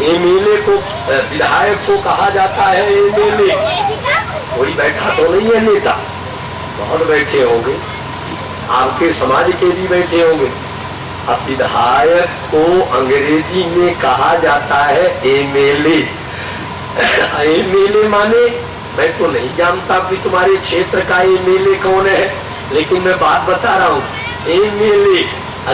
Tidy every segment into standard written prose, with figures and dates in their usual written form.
MLA को, विधायक को कहा जाता है एमएलए। कोई बैठा तो नहीं है नेता, बहुत बैठे होंगे, आपके समाज के भी बैठे होंगे। अब विधायक को अंग्रेजी में कहा जाता है एमएलए। एमएलए माने, मैं तो नहीं जानता कि तुम्हारे क्षेत्र का एमएलए कौन है, लेकिन मैं बात बता रहा हूँ। एमएलए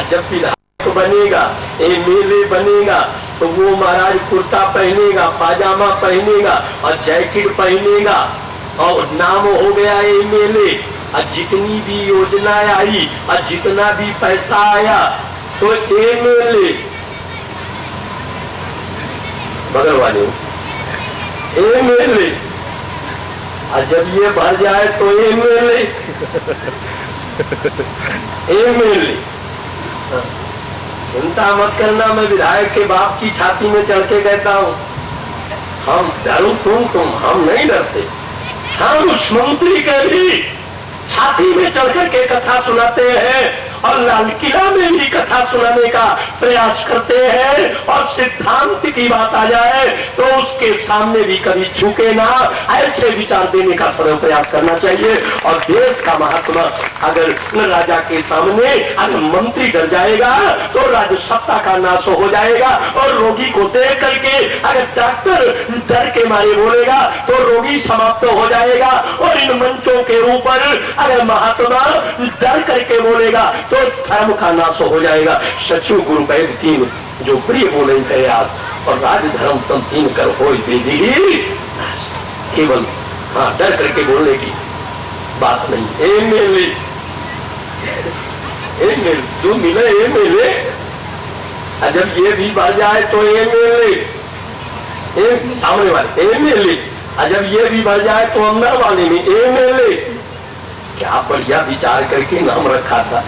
जब विधायक बनेगा, एमएलए बनेगा, तो वो महाराज कुर्ता पहनेगा, पाजामा पहनेगा और जैकेट पहनेगा और नाम हो गया एमएलए। और जितनी भी योजना आई और जितना भी पैसा आया तो एमएलए, बगल वाले एमएलए, और जब ये भर जाए तो एमएलए। एमएलए चिंता मत करना, मैं विधायक के बाप की छाती में चढ़ के कहता हूँ, हम डरो तुम हम नहीं डरते। हम उस मंत्री के भी छाती में चढ़ करके कथा सुनाते हैं और लाल किला में भी कथा सुनाने का प्रयास करते हैं, और सिद्धांत की बात आ जाए तो उसके सामने भी कभी झुके ना, ऐसे विचार देने का सर्व प्रयास करना चाहिए। और देश का महात्मा अगर राजा के सामने अगर मंत्री डर जाएगा तो राज्य सत्ता का नाश हो जाएगा, और रोगी को देख करके अगर डॉक्टर डर के मारे बोलेगा तो रोगी समाप्त हो जाएगा। और इन मंचों के ऊपर अगर महात्मा डर करके बोलेगा तो धर्म का नाश हो जाएगा। सचिव गुरु वैद तीन जो प्रिय बोले प्रयास, और राज धर्म तम तीन कर हो केवल डर करके बोलने की बात नहीं। एमएलए जो मिले एमएलए, जब ये भी बढ़ जाए तो एमएलए, सामने वाले एमएलए, जब ये भी बढ़ जाए तो अंदर वाले में एमएलए। क्या बढ़िया विचार करके नाम रखा था।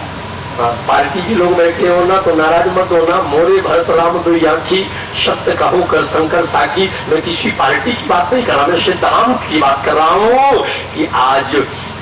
पार्टी के लोग बैठे हो ना तो नाराज मत होना। मोरे भरत राम दो आखी, सत्य कहो कर शंकर साखी। मैं किसी पार्टी की बात नहीं कर रहा, मैं सिद्धांत की बात कर रहा हूँ कि आज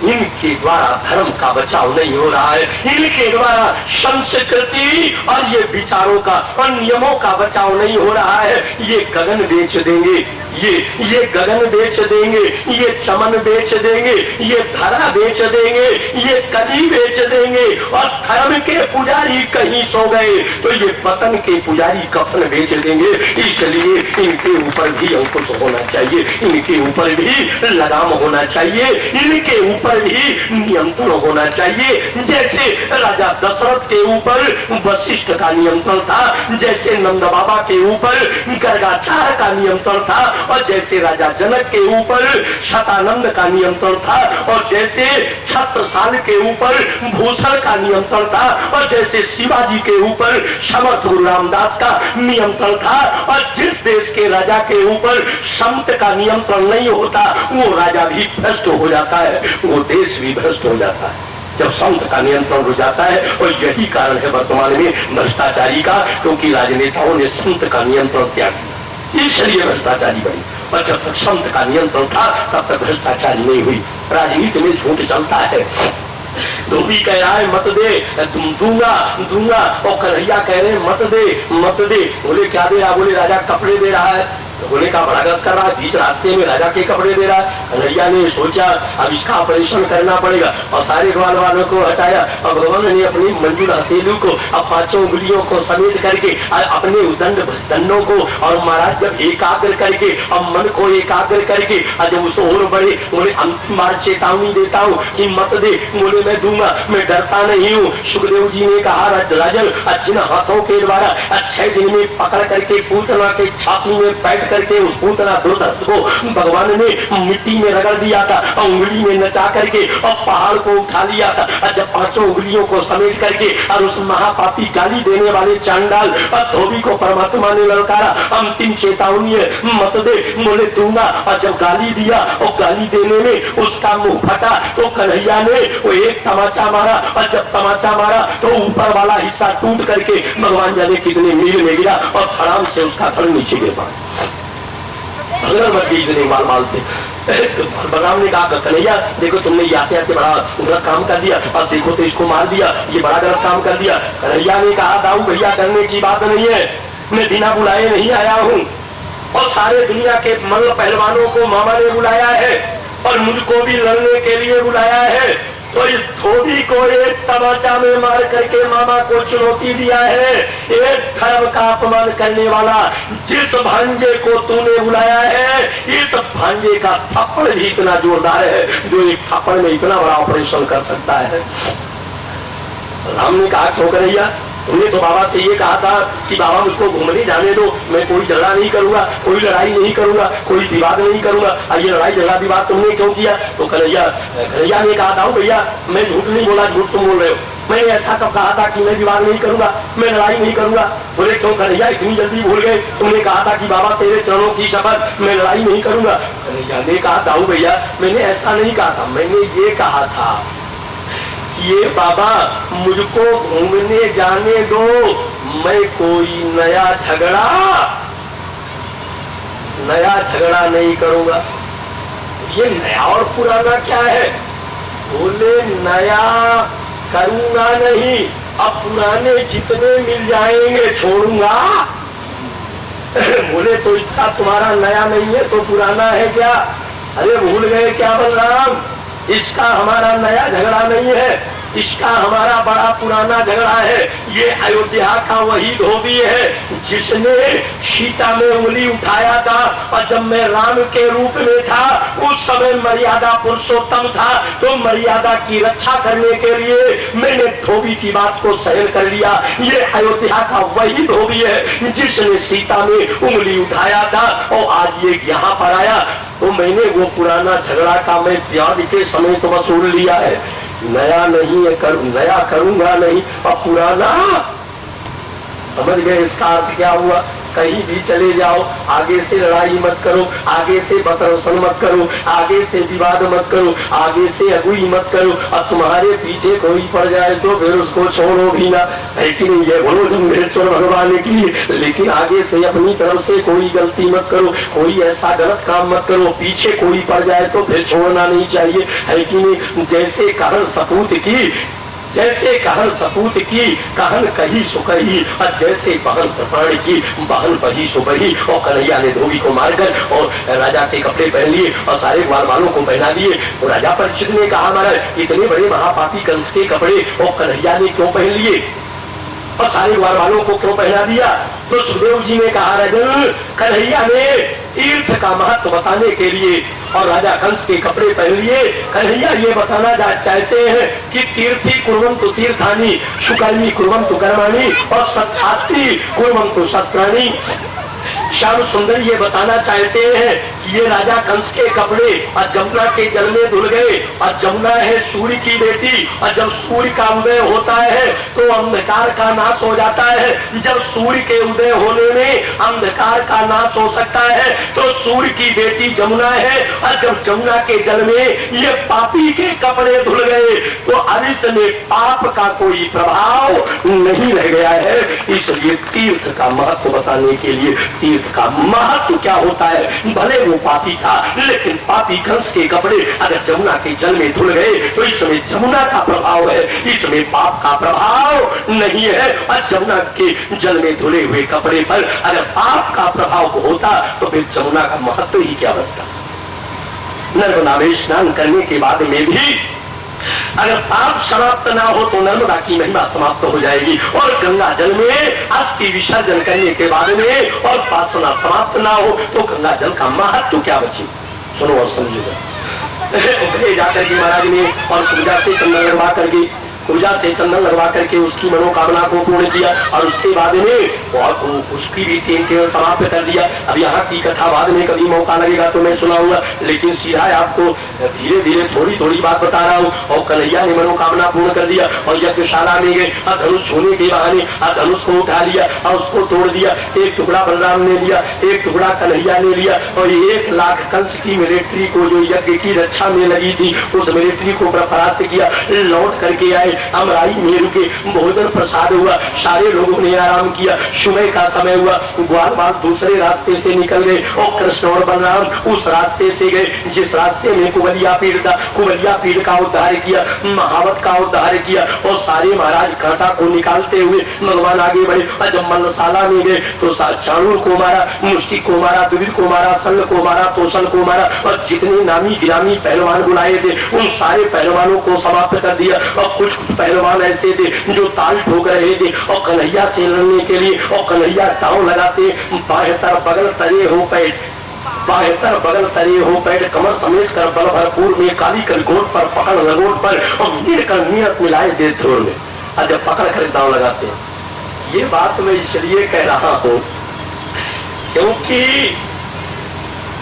इनके द्वारा धर्म का बचाव नहीं हो रहा है, इनके द्वारा संस्कृति और ये विचारों का और नियमों का बचाव नहीं हो रहा है। ये गगन बेच देंगे, ये गगन बेच देंगे, ये चमन बेच देंगे, ये धरा बेच देंगे, ये कली बेच देंगे, और धर्म के पुजारी कहीं सो गए तो ये पतन के पुजारी कफन बेच देंगे। इसलिए इनके ऊपर भी अंकुश होना चाहिए, इनके ऊपर भी लगाम होना चाहिए, इनके ऊपर भी नियंत्रण होना चाहिए। जैसे राजा दशरथ के ऊपर वशिष्ठ का नियंत्रण था, जैसे नंद बाबा के ऊपर गर्गाचार्य का नियंत्रण था, और जैसे राजा जनक के ऊपर शतानंद का नियंत्रण था, और जैसे छत्रसाल के ऊपर भूषण का नियंत्रण था, और जैसे शिवाजी के ऊपर समर्थ गुरु रामदास का नियंत्रण था। और जिस देश के राजा के ऊपर संत का नियंत्रण नहीं होता वो राजा भी भ्रष्ट हो जाता है, वो देश भी भ्रष्ट हो जाता है जब संत का नियंत्रण हो जाता है। और यही कारण है वर्तमान में भ्रष्टाचारी का, क्योंकि राजनेताओं ने संत का नियंत्रण त्याग दिया, इसलिए भ्रष्टाचारी बनी। और जब तक संत का नियंत्रण था तब तक भ्रष्टाचारी नहीं हुई। राजनीति में झूठ चलता है, धोबी कह रहा है मत दे, तुम दूंगा, और कन्हैया कह रहे मत दे। बोले क्या दे रहा? बोले राजा कपड़े दे रहा है। तो बोले का बड़ा गलत कर रहा है, बीच रास्ते में राजा के कपड़े दे रहा है। कन्हैया ने सोचा अब इसका ऑपरेशन करना पड़ेगा, और सारे ग्वाल वालों को हटाया, और भगवान ने अपनी मंजुल हथेलू को अब 5 उंगलियों को समेट करके अपने दंडों को, और महाराज जब एकाग्र करके और मन को एकाग्र करके जब उस और बड़े बोले अंतिम बार चेतावनी देता हूँ कि मत दे। बोले मैं दूंगा, मैं डरता नहीं हूँ। सुखदेव जी ने कहा राजन जिन हाथों के द्वारा 6 दिन में पकड़ करके पूतना के छाती में बैठ करके उस पूतना दुर्धर्ष को भगवान ने मिट्टी में रगड़ दिया था, और उंगली में नचा करके और पहाड़ को उठा लिया था। और जब 5 उंगलियों को समेट करके और उस महापापी गाली देने वाले चांडाल और धोबी को परमात्मा ने ललकारा, अंतिम चेतावनी है मत दे। बोले दूंगा, और जब गाली दिया और गाली देने में उसका मुंह फटा तो कन्हैया ने वो एक तमाचा मारा, और जब तमाचा मारा तो ऊपर वाला हिस्सा टूट करके भगवान जाने कितने मील में गिरा, और धड़ाम से उसका धड़ नीचे गिर पड़ा। माल थे। बलराम ने कहा कन्हैया देखो तुमने आते आते बड़ा गलत काम कर दिया, और देखो तो इसको मार दिया, ये बड़ा गलत काम कर दिया। कन्हैया ने कहा दाऊ भैया करने की बात नहीं है, मैं बिना बुलाए नहीं आया हूँ, और सारे दुनिया के मल्ल पहलवानों को मामा ने बुलाया है और मुझको भी लड़ने के लिए बुलाया है। तो इस धोबी को एक तमाचा में मार करके मामा को चुनौती दिया है, एक धर्म का अपमान करने वाला जिस भांजे को तूने बुलाया है, इस भांजे का थप्पड़ भी इतना जोरदार है जो एक थप्पड़ में इतना बड़ा ऑपरेशन कर सकता है। राम ने कहा क्यों कन्हैया, तुमने तो बाबा से ये कहा था कि बाबा मुझको घूमने जाने दो, मैं कोई झगड़ा नहीं करूंगा, कोई लड़ाई नहीं करूंगा, कोई विवाद नहीं करूंगा, और ये लड़ाई झगड़ा विवाद तुमने क्यों किया? तो कन्हैया ने कहा था भैया मैं झूठ नहीं बोला, झूठ तुम बोल रहे हो, मैंने ऐसा कब कहा था कि मैं विवाद नहीं करूंगा, मैं लड़ाई नहीं करूंगा? बोले क्यों कन्हैया इतनी जल्दी भूल गए, तुमने कहा था कि बाबा तेरे चरणों की शपथ मैं लड़ाई नहीं करूंगा। कन्हैया ने कहा था भैया मैंने ऐसा नहीं कहा था, मैंने ये कहा था ये बाबा मुझको घूमने जाने दो, मैं कोई नया झगड़ा नहीं करूंगा। ये नया और पुराना क्या है? बोले नया करूंगा नहीं, अब पुराने जितने मिल जाएंगे छोड़ूंगा। बोले तो इसका तुम्हारा नया नहीं है तो पुराना है क्या? अरे भूल गए क्या बलराम, इसका हमारा नया झगड़ा नहीं है, इसका हमारा बड़ा पुराना झगड़ा है। ये अयोध्या का वही धोबी है जिसने सीता में उंगली उठाया था, और जब मैं राम के रूप में था उस समय मर्यादा पुरुषोत्तम था, तो मर्यादा की रक्षा करने के लिए मैंने धोबी की बात को सहन कर लिया। ये अयोध्या का वही धोबी है जिसने सीता में उंगली उठाया था, और आज ये यहाँ पर आया तो मैंने वो पुराना झगड़ा का मैं त्याग के समय तो वसूल लिया है। नया नहीं है, नया करूंगा नहीं, अब पुराना। समझ गए इसका अर्थ क्या हुआ? कहीं भी चले जाओ, आगे से लड़ाई मत करो, आगे से बतरसन मत करो, आगे से विवाद मत करो, आगे से अगुई मत करो, अब तुम्हारे पीछे कोई पड़ जाए तो फिर उसको छोड़ो भी ना, है कि नहीं? ये बोलो जम्भेश्वर भगवान की, लेकिन आगे से अपनी तरफ से कोई गलती मत करो, कोई ऐसा गलत काम मत करो, पीछे कोई पड़ जाए तो फिर छोड़ना नहीं चाहिए, है कि नहीं? जैसे कहन सपूत की कहन कही सुकही, और जैसे बहन प्रपाण की बहन पही सुबही। और कन्हैया ने धोबी को मारकर और राजा के कपड़े पहन लिए और सारे ग्वाल वालों को पहना दिए। तो राजा परीक्षित ने कहा महाराज इतने बड़े महापापी कंस के कपड़े और कन्हैया ने क्यों पहन लिए और सारे ग्वाल वालों को क्यों पहना दिया? तो सुखदेव जी ने कहा राजन कन्हैया ने तीर्थ का महत्व बताने के लिए और राजा कंस के कपड़े पहन लिए। कन्हैया ये बताना चाहते हैं कि तीर्थी कुर्वन्तु तीर्थानि, शुकर्मी कुर्वन्तु कर्माणि, और सत्यार्थी कुर्वन्तु सत्राणि। श्याम सुंदर ये बताना चाहते हैं कि ये राजा कंस के कपड़े और जमुना के जल में धुल गए, और जमुना है सूर्य की बेटी, और जब सूर्य का उदय होता है तो अंधकार का नाश हो जाता है। जब सूर्य के उदय होने में अंधकार का नाश हो सकता है तो सूर्य की बेटी जमुना है, और जब जमुना के जल में ये पापी के कपड़े धुल गए तो अब इसमें पाप का कोई प्रभाव नहीं रह गया है। इसलिए तीर्थ का महत्व बताने के लिए तीर्थ का महत्व क्या होता है, भले वो पापी था लेकिन पापी कंस के कपड़े अगर जमुना के जल में धुल गए तो इसमें जमुना का प्रभाव है, इसमें पाप का प्रभाव नहीं है। और जमुना के जल में धुले हुए कपड़े पर अगर पाप का प्रभाव होता तो फिर जमुना का महत्व ही क्या बचता? नर्मदा में स्नान करने के बाद में भी अगर पाप समाप्त ना हो तो नर्मदा की महिमा समाप्त हो जाएगी, और गंगा जल में अस्थि विसर्जन करने के बाद में और पासना समाप्त ना हो तो गंगा जल का महत्व क्या बचे? सुनो और समझिएगा। जाकर के महाराज ने और पूजा से चंदन लगवा करके उसकी मनोकामना को पूर्ण किया, और उसके बाद में और उसकी भी तीन समाप्त कर दिया। अब यहाँ की कथा बाद में कभी मौका लगेगा तो मैं सुनाऊंगा, लेकिन सीधा आपको धीरे धीरे थोड़ी थोड़ी बात बता रहा हूँ। और कन्हैया ने मनोकामना पूर्ण कर दिया और यज्ञशाला में गए, और धनुष होने के बहाने धनुष को उठा लिया और उसको तोड़ दिया। एक टुकड़ा बलराम ने लिया, एक टुकड़ा कन्हैया ने लिया, और 1 लाख कंस की मिलिट्री को जो यज्ञ की रक्षा में लगी थी उस मिलिट्री को परास्त किया। लौट करके आए अमराई में रुके, भोजन प्रसाद हुआ, सारे लोगों ने आराम किया। सुबह का समय हुआ, ग्वाल बाल दूसरे रास्ते से निकल गए और कृष्ण और बलराम उस रास्ते से गए जिस रास्ते में कुबलिया पीड़ था। कुबलिया पीड़ का उद्धार किया, महावत का उद्धार किया और सारे महाराज कांटा को निकालते हुए भगवान आगे बढ़े। और जब मल्लशाला में गए तो चाणूर को मारा, मुष्टि को मारा, दुविध को मारा, सल को मारा, तोषण को मारा और जितने नामी गिरामी पहलवान बुलाए थे उन सारे पहलवानों को समाप्त कर दिया। और कुछ पहलवान ऐसे थे जो ताल ठोक रहे थे और कन्हैया से लड़ने के लिए, और कन्हैया दांव लगाते, बाहेतर बगल तरे हो पैठ, बाहेतर बगल तरे हो पैठ, कमर समेट कर बल भरपूर में, काली कर गोट पर पकड़ लगोट पर और मीर कर नियत मिलाए दे धोर में। और जब पकड़ कर दांव लगाते हैं, ये बात मैं इसलिए कह रहा हूं क्योंकि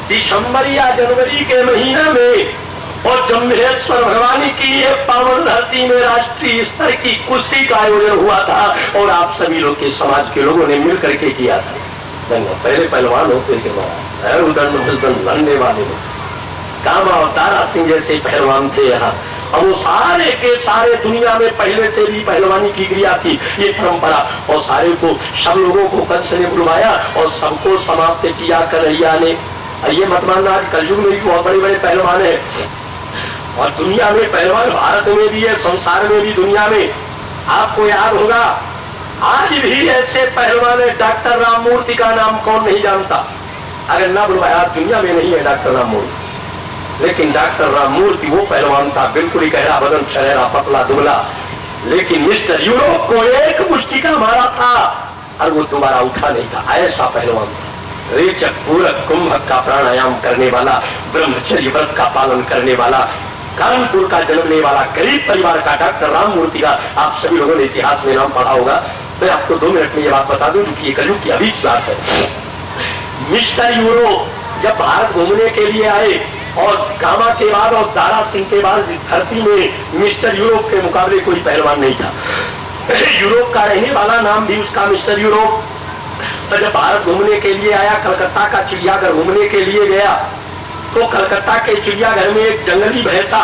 दिसंबर या जनवरी के महीना में और जम्भेश्वर भगवानी की ये पावन धरती में राष्ट्रीय स्तर की कुश्ती का आयोजन हुआ था और आप सभी लोग के समाज के लोगों ने मिल करके किया था। पहले पहलवान होते थे लड़ने वाले कामा और तारा सिंह जैसे पहलवान थे यहाँ, और वो सारे के सारे दुनिया में पहले से भी पहलवानी की क्रिया थी ये परंपरा, और सारे को सब लोगों को कंस ने बुलवाया और सबको समाप्त किया कन्हैया ने। ये मत मानना आज कलयुग में भी बहुत बड़े बड़े पहलवान है और दुनिया में पहलवान भारत में भी है, संसार में भी, दुनिया में। आपको याद होगा आज भी ऐसे पहलवान है, डॉक्टर राममूर्ति का नाम कौन नहीं जानता? अगर ना बुलवाया दुनिया में नहीं है डॉक्टर राममूर्ति, लेकिन डॉक्टर राममूर्ति वो पहलवान था, बिल्कुल ही गहरा बदन, शहरा, पतला दुबला, लेकिन मिस्टर यूरोप को एक मुष्टि का मारा था और वो दोबारा उठा नहीं था। ऐसा पहलवान था, रेचक पूरक कुंभक का प्राणायाम करने वाला, ब्रह्मचर्य व्रत का पालन करने वाला, कानपुर का जन्मने वाला, गरीब परिवार का डॉक्टर राममूर्ति का आप सभी लोगों ने इतिहास में नाम पढ़ा होगा। मैं आपको 2 मिनट में ये बात बता दूं क्योंकि ये कलयुग की अभी बात है। मिस्टर यूरोप जब भारत घूमने के लिए आए और कामा के बाद और दारा सिंह के बाद धरती में मिस्टर यूरोप के मुकाबले कोई पहलवान नहीं था। यूरोप का रहने वाला नाम भी उसका मिस्टर यूरोप। तो जब भारत घूमने के लिए आया, कलकत्ता का चिड़ियाघर घूमने के लिए गया तो कलकत्ता के चिड़ियाघर में एक जंगली भैंसा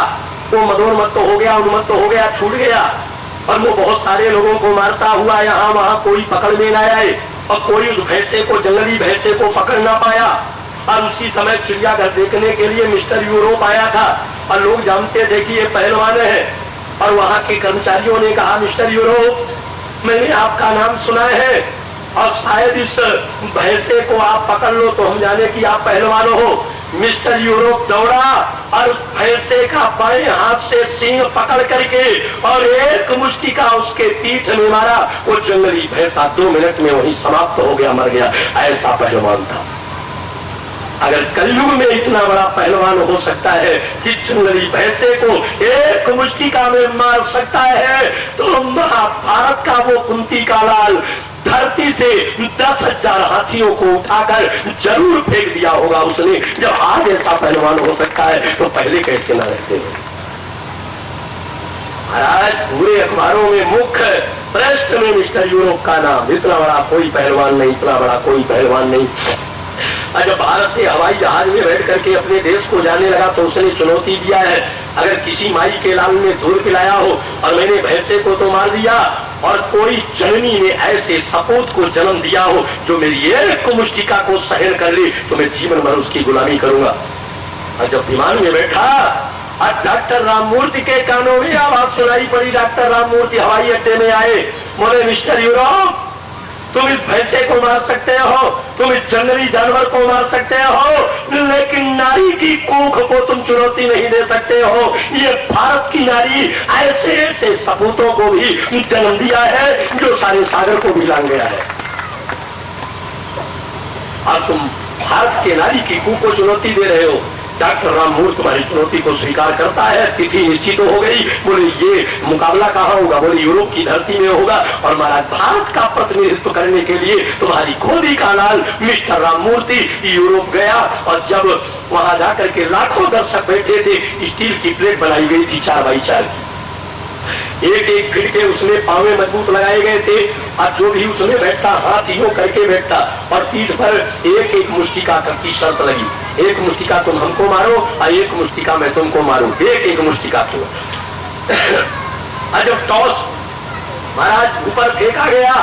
वो मदोन्मत्त हो गया, उन्मत्त हो गया, छूट गया और वो बहुत सारे लोगों को मारता हुआ यहाँ वहां कोई पकड़ में न आए और कोई उस भैंसे को, जंगली भैंसे को पकड़ ना पाया। और उसी समय चिड़ियाघर देखने के लिए मिस्टर यूरोप आया था और लोग जानते थे कि ये पहलवान है। और वहां के कर्मचारियों ने कहा, मिस्टर यूरोप मैंने आपका नाम सुना है और शायद इस भैंसे को आप पकड़ लो तो हम जाने कि आप पहलवान हो। मिस्टर यूरोप दौड़ा और भैंसे का बाएं हाथ से सींग पकड़ करके और एक मुष्टि का उसके पीठ में मारा। वो जंगली भैंसा 2 मिनट में वहीं समाप्त हो गया, मर गया। ऐसा पहलवान था। अगर कलयुग में इतना बड़ा पहलवान हो सकता है कि जंगली भैंसे को एक मुष्टिका में मार सकता है, तो महाभारत का वो कुंती का लाल धरती से 10,000 हाथियों को उठाकर जरूर फेंक दिया होगा उसने। जब आज ऐसा पहलवान हो सकता है तो पहले कैसे ना रहते हैं। महाराज पूरे अखबारों में मुख्य पृष्ठ में मिस्टर यूरोप का नाम, इतना बड़ा कोई पहलवान नहीं, इतना बड़ा कोई पहलवान नहीं। जब भारत से हवाई जहाज में बैठ करके अपने देश को जाने लगा तो उसने चुनौती दिया है, अगर किसी माई के लाल में दूध पिलाया हो और मैंने भैंसे को तो मार दिया और कोई जननी ने ऐसे सपूत को जन्म दिया हो जो मेरी एक मुष्टिका को सहन कर ली तो मैं जीवन भर उसकी गुलामी करूंगा। और जब विमान में बैठा और डॉक्टर राममूर्ति के कानों में आवाज सुनाई पड़ी, डॉक्टर राममूर्ति हवाई अड्डे में आए, बोले मिस्टर यूरोप तुम इस भैंसे को मार सकते हो, तुम इस जंगली जानवर को मार सकते हो, लेकिन नारी की कोख को तुम चुनौती नहीं दे सकते हो। ये भारत की नारी ऐसे ऐसे सपूतों को भी जन्म दिया है जो सारे सागर को भी लांग गया है। और तुम भारत के नारी की कोख को चुनौती दे रहे हो। डॉक्टर राममूर्ति तुम्हारी चुनौती को स्वीकार करता है। तिथि निश्चित हो गई। बोले ये मुकाबला कहाँ होगा? बोले यूरोप की धरती में होगा। और महाराज भारत का प्रतिनिधित्व करने के लिए तुम्हारी खोदी का लाल मिस्टर राममूर्ति यूरोप गया और जब वहां जाकर के लाखों दर्शक बैठे थे, स्टील की प्लेट बनाई गई थी 4x4 की, एक एक फीट के उसमें पावे मजबूत लगाए गए थे और जो भी उसमें बैठता हाथ यूं करके बैठता और पीठ पर एक एक मुष्टिका की शर्त लगी, एक मुष्टिका तुम हमको मारो और एक मुष्टिका मैं तुमको मारूं, एक एक मुष्टिका क्यों। और जब टॉस महाराज ऊपर फेंका गया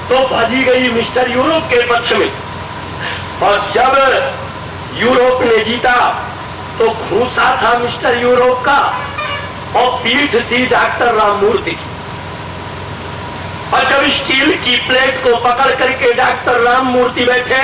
तो भाजी गई मिस्टर यूरोप के पक्ष में, और जब यूरोप ने जीता तो घूसा था मिस्टर यूरोप का और पीठ थी डॉक्टर राममूर्ति की। और जब स्टील की प्लेट को पकड़ करके डॉक्टर राममूर्ति बैठे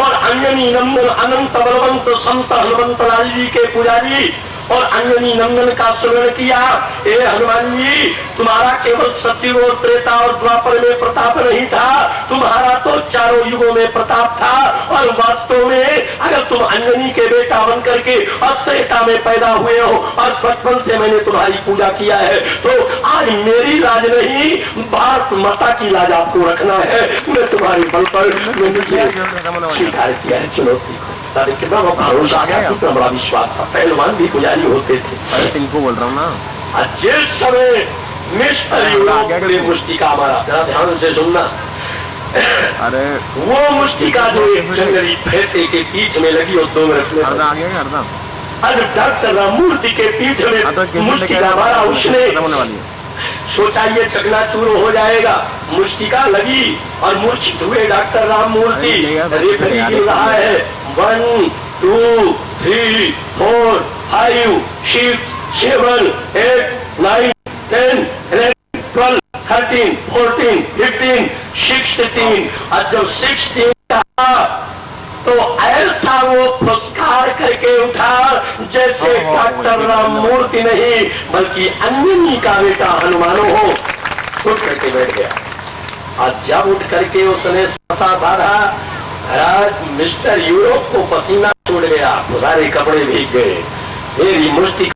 और अंजनी नंदन अनंत बलवंत संत हनुमंत लाल जी के पुजारी और अंजनी नंदन का स्मरण किया, ए हनुमान जी तुम्हारा केवल सतयुग और त्रेता और द्वापर में प्रताप नहीं था, तुम्हारा तो चारों युगों में प्रताप था। और वास्तव में अगर तुम अंजनी के बेटा बन करके और त्रेता में पैदा हुए हो और बचपन से मैंने तुम्हारी पूजा किया है, तो आज मेरी लाज नहीं भारत माता की लाज आपको रखना है। मैं तुम्हारे बल पर स्वीकार किया है चुनौती को। कितना भरोसा था, कितना बड़ा विश्वास था। पहलवान भी पुजारी होते थे। अरे तिनको बोल रहा हूँ ना, जिस समय मिस्टर यूरोप ने मुष्टिका मारा, जरा ध्यान से सुनना, अरे वो मुष्टिका जो एक जंगली भैंसे के पीठ में लगी और 2 मिनट में आज डॉक्टर राममूर्ति के पीठ में मुष्टिका मारा, उसने सोचा ये चकनाचूर हो जाएगा। मुष्टिका लगी और मूर्छित हुए डॉक्टर राममूर्ति। रेफरी गिन रहा है 1 2 3 4 5 6 7 8 9 10 11 12 13 14 15 16 और जब 16 का तो ऐसा वो पुरस्कार करके उठा जैसे डॉक्टर राममूर्ति नहीं बल्कि अंजनी का बेटा हनुमानो हो। उठ करके बैठ गया और जब उठ करके उसने श्वासा साधा, महाराज मिस्टर यूरोप को पसीना छूट गया, सारे कपड़े भीग गए। मेरी मुष्टि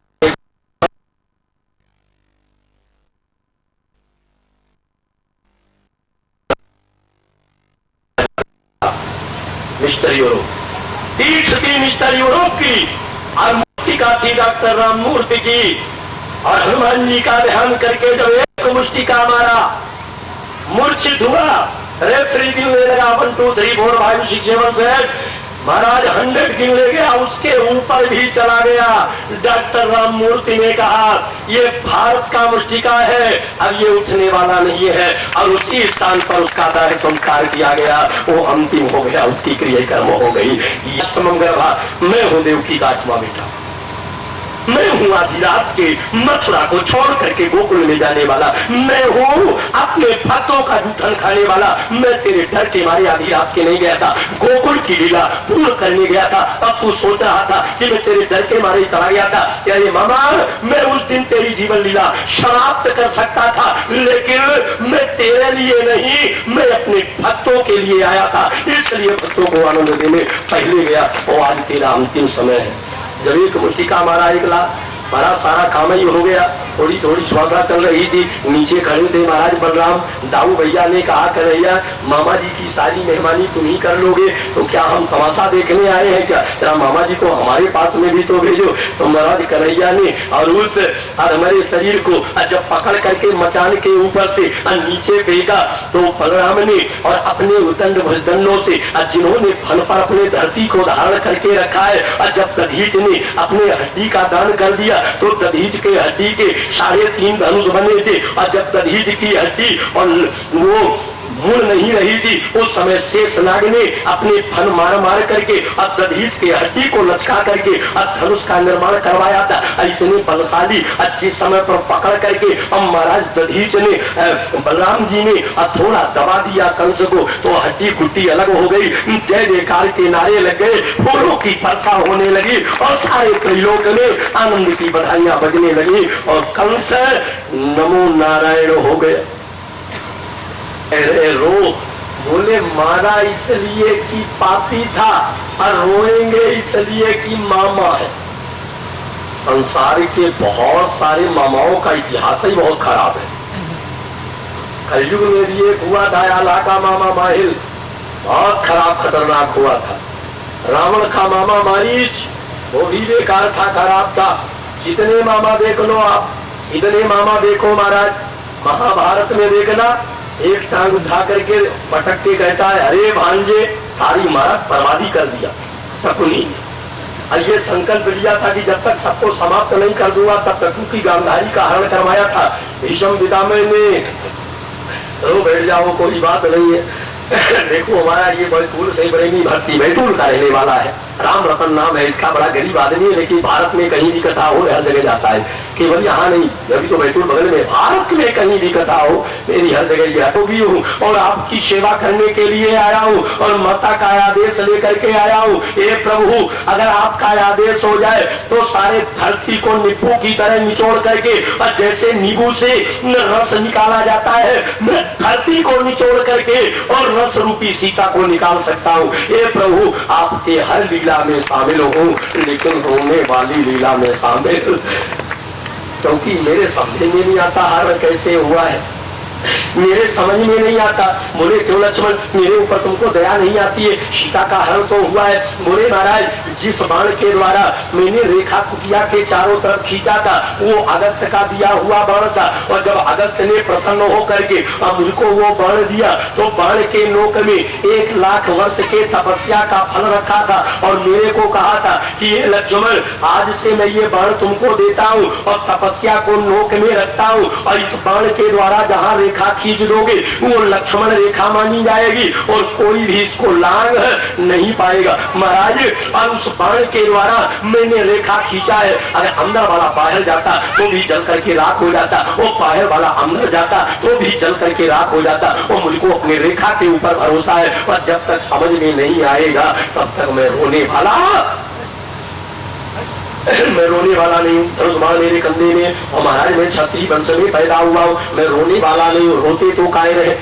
मिस्टर यूरोप पीठ थी मिस्टर यूरोप की और मुष्टिका थी डॉक्टर राममूर्ति की। और हनुमान जी का ध्यान करके जब एक मुष्टिका मारा, मूर्छित हुआ, रेफरी गिनने लगा 1 2 3 4 5 6 7 8 महाराज 100 गिन ले गया, उसके ऊपर भी चला गया। डॉक्टर राममूर्ति ने कहा ये भारत का मुष्टिका है, अब ये उठने वाला नहीं है। और उसी स्थान पर उसका दाह संस्कार किया गया, वो अंतिम हो गया, उसकी क्रियाकर्म हो गई। मैं हूं देव की आत्मा बेटा, मैं हूँ आधी रात के मथुरा को छोड़ करके गोकुल में जाने वाला, मैं हूँ अपने भक्तों का जूठन खाने वाला। मैं तेरे डर के मारे आधी रात के नहीं गया था, गोकुल की लीला पूर्ण करने गया था। अब तू सोच रहा था कि मैं तेरे डर के मारे चला गया था। अरे मामा, मैं उस दिन तेरी जीवन लीला समाप्त कर सकता था, लेकिन मैं तेरे लिए नहीं, मैं अपने भक्तों के लिए आया था, इसलिए भक्तों को आनंद देने पहले गया। और आज तेरा अंतिम समय है। जब एक मुष्टिका मारा, एक लाख बड़ा सारा काम ही हो गया। थोड़ी थोड़ी श्वासा चल रही थी, नीचे खड़े थे महाराज बलराम। दाऊ भैया ने कहा कन्हैया मामा जी की सारी मेहमानी तुम ही कर लोगे, तो क्या हम तमाशा देखने आए हैं क्या? तेरा मामा जी को हमारे पास में भी तो भेजो। तो महाराज कन्हैया ने और उस हमारे शरीर को जब पकड़ करके मचान के ऊपर से नीचे फेंका, तो बलराम ने और अपने उदंड भुजदंडों से जिन्होंने फन पर अपने धरती को धारण करके रखा है, और जब दधीच ने अपने हड्डी का दान कर दिया तो दधीच के हड्डी के 3.5 धनुष बने थे। और जब दधीच की हड्डी और वो मुड़ नहीं रही थी, उस समय शेषनाग ने अपने फन मार मार करके और दधीच के हड्डी को लचका करके और धनुष का निर्माण करवाया था। इतने बलशाली जिस समय पर पकड़ करके और महाराज दधीच ने बलराम जी ने थोड़ा दबा दिया कंस को, तो हड्डी गुड्डी अलग हो गई। जय जयकार के नारे लग गए, फूलों की वर्षा होने लगी और सारे त्रिलोक में आनंद की बधाइयां बजने लगी और कंस नमो नारायण हो गए। अरे रो बोले मारा इसलिए कि पापी था और रोएंगे इसलिए कि मामा है। संसार के बहुत सारे मामाओं का इतिहास ही बहुत खराब है। कलयुग में भी एक हुआ था आला का मामा माहिल, बहुत खराब खतरनाक हुआ था। रावण का मामा मारीच, वो भी बेकार था, खराब था। जितने मामा देख लो आप, इतने मामा देखो महाराज। महाभारत में देखना, एक टांग उठा करके पटक के कहता है अरे भांजे, सारी इमारत बर्बादी कर दिया शकुनी ने। और ये संकल्प लिया था कि जब तक सबको समाप्त नहीं कर दूंगा तब तक की गांधारी का हरण करवाया था भीष्म पितामह ने। तो बैठ जाओ, कोई बात नहीं है। देखो हमारा ये बैतूल से बरेली भर्ती बैतूल का रहने वाला है, राम रतन नाम है इसका, बड़ा गरीब आदमी है, लेकिन भारत में कहीं भी कथा हो हर जगह जाता है, केवल यहाँ नहीं, अभी तो बैतूल बगल में, भारत में कहीं भी कथा हो मेरी हर जगह यह भी हूँ और आपकी सेवा करने के लिए आया हूँ और माता का आदेश लेकर के आया हूँ। हे प्रभु, अगर आपका आदेश हो जाए तो सारे धरती को नींबू की तरह निचोड़ करके, और जैसे नींबू से रस निकाला जाता है, मैं धरती को निचोड़ करके और रस रूपी सीता को निकाल सकता हूँ। हे प्रभु, आपके हर लीला में शामिल हूँ, लेकिन होने वाली लीला में शामिल, क्योंकि मेरे समझ में नहीं आता हरण कैसे हुआ है, मेरे समझ में नहीं आता। बोले क्यों लक्ष्मण, मेरे ऊपर तुमको दया नहीं आती है? सीता का हरण तो हुआ है। बोले महाराज, जिस बाण के द्वारा मैंने रेखा कुटिया के चारों तरफ खींचा था वो अगस्त का दिया हुआ बाण था, और जब अगस्त ने प्रसन्न होकर के मुझको वो बाण दिया तो बाण के नोक में 1,00,000 वर्ष के तपस्या का फल रखा था, और मेरे को कहा था कि ये लक्ष्मण, आज से मैं ये बाण तुमको देता हूँ और तपस्या को नोक में रखता हूँ, और इस बाण के द्वारा जहाँ रेखा खींच दोगे वो लक्ष्मण रेखा मानी जाएगी और कोई भी इसको लांग नहीं पाएगा। महाराज, और उस बाण के द्वारा मैंने रेखा खींचा है, अगर अंदर वाला बाहर जाता तो भी जल करके राख हो जाता, वो बाहर वाला अंदर जाता तो भी जल करके राख हो जाता। और मुझको अपने रेखा के ऊपर भरोसा है, और जब तक समझ में नहीं आएगा तब तक मैं रोने वाला नहीं हूँ। धनुष्बाण मेरे कंधे में, और महाराज मैं क्षत्रिय वंश में पैदा हुआ हूँ, मैं रोने वाला नहीं हूँ, रोते तो काहे रहे।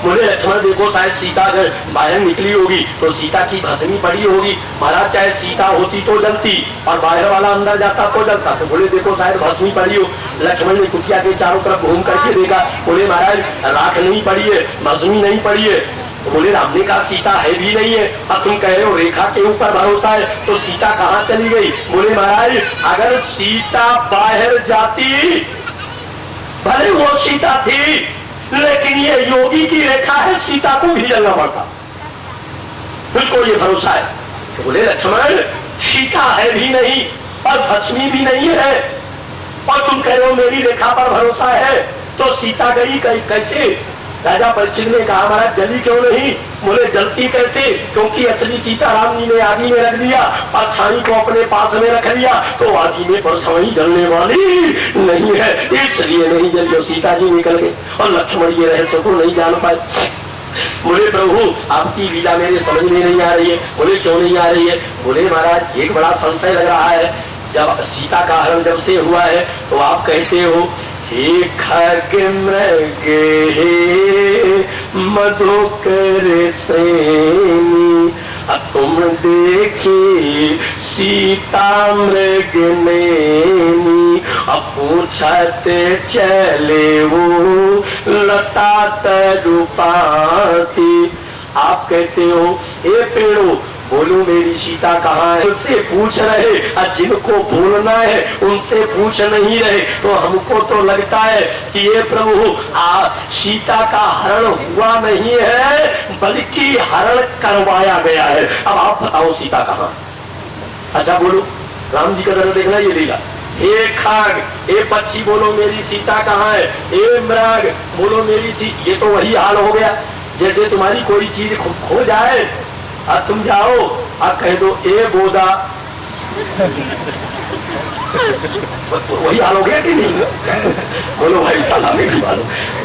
बोले लक्ष्मण देखो, शायद सीता अगर बाहर निकली होगी तो सीता की भस्मी पड़ी होगी। महाराज, चाहे सीता होती तो जलती और बाहर वाला अंदर जाता तो जलता। तो बोले देखो शायद भस्मी पड़ी हो। लक्ष्मण ने कुटिया के चारों तरफ घूम करके देखा, बोले महाराज राख नहीं पड़ी है, भस्मी नहीं पड़ी है। बोले राम ने कहा सीता है भी नहीं है, अब तुम कह रहे हो रेखा के ऊपर भरोसा है, तो सीता कहाँ चली गई? बोले महाराज, अगर सीता बाहर जाती, भले वो सीता थी, लेकिन ये योगी की रेखा है, सीता को भी जलना पड़ता, तुझको ये भरोसा है। तो बोले लक्ष्मण, सीता है भी नहीं और भस्मी भी नहीं है, और तुम कह रहे हो मेरी रेखा पर भरोसा है, तो सीता गई कैसे? राजा परीक्षित ने कहा महाराज जली क्यों नहीं? बोले जलती कैसे, क्योंकि असली सीता राम जी ने आदि में रख दिया और छाई को अपने पास में रख लिया, तो आदि में परछाई जलने वाली नहीं है, इसलिए नहीं जली, और सीता जी निकल गए और लक्ष्मण ये रहस्य को नहीं जान पाए। बोले प्रभु, आपकी लीला मेरे समझ में नहीं आ रही है। बोले क्यों नहीं आ रही है? बोले महाराज एक बड़ा संशय लग रहा है, जब सीता का हरण जब से हुआ है तो आप कहते हो हे खग मृग हे मधुकर श्रेणी, तुम देखी सीता मृग नैनी, पूछत चले वो लता तरुपाती। आप कहते हो हे पेड़ो, बोलो मेरी सीता कहाँ है? उनसे पूछ रहे, और जिनको बोलना है उनसे पूछ नहीं रहे, तो हमको तो लगता है कि ये प्रभु सीता का हरण हुआ नहीं है, बल्कि हरण करवाया गया है। अब आप बताओ सीता कहाँ? अच्छा बोलो, राम जी का जरा देखना ये लीला। हे खाग, हे पक्षी बोलो मेरी सीता कहाँ है? हे मृग बोलो मेरी सीता। ये तो वही हाल हो गया जैसे तुम्हारी कोई चीज खो जाए और तुम जाओ और कह दो ए बोदा, वही हाल हो गया कि नहीं? बोलो भाई सलामी की बात।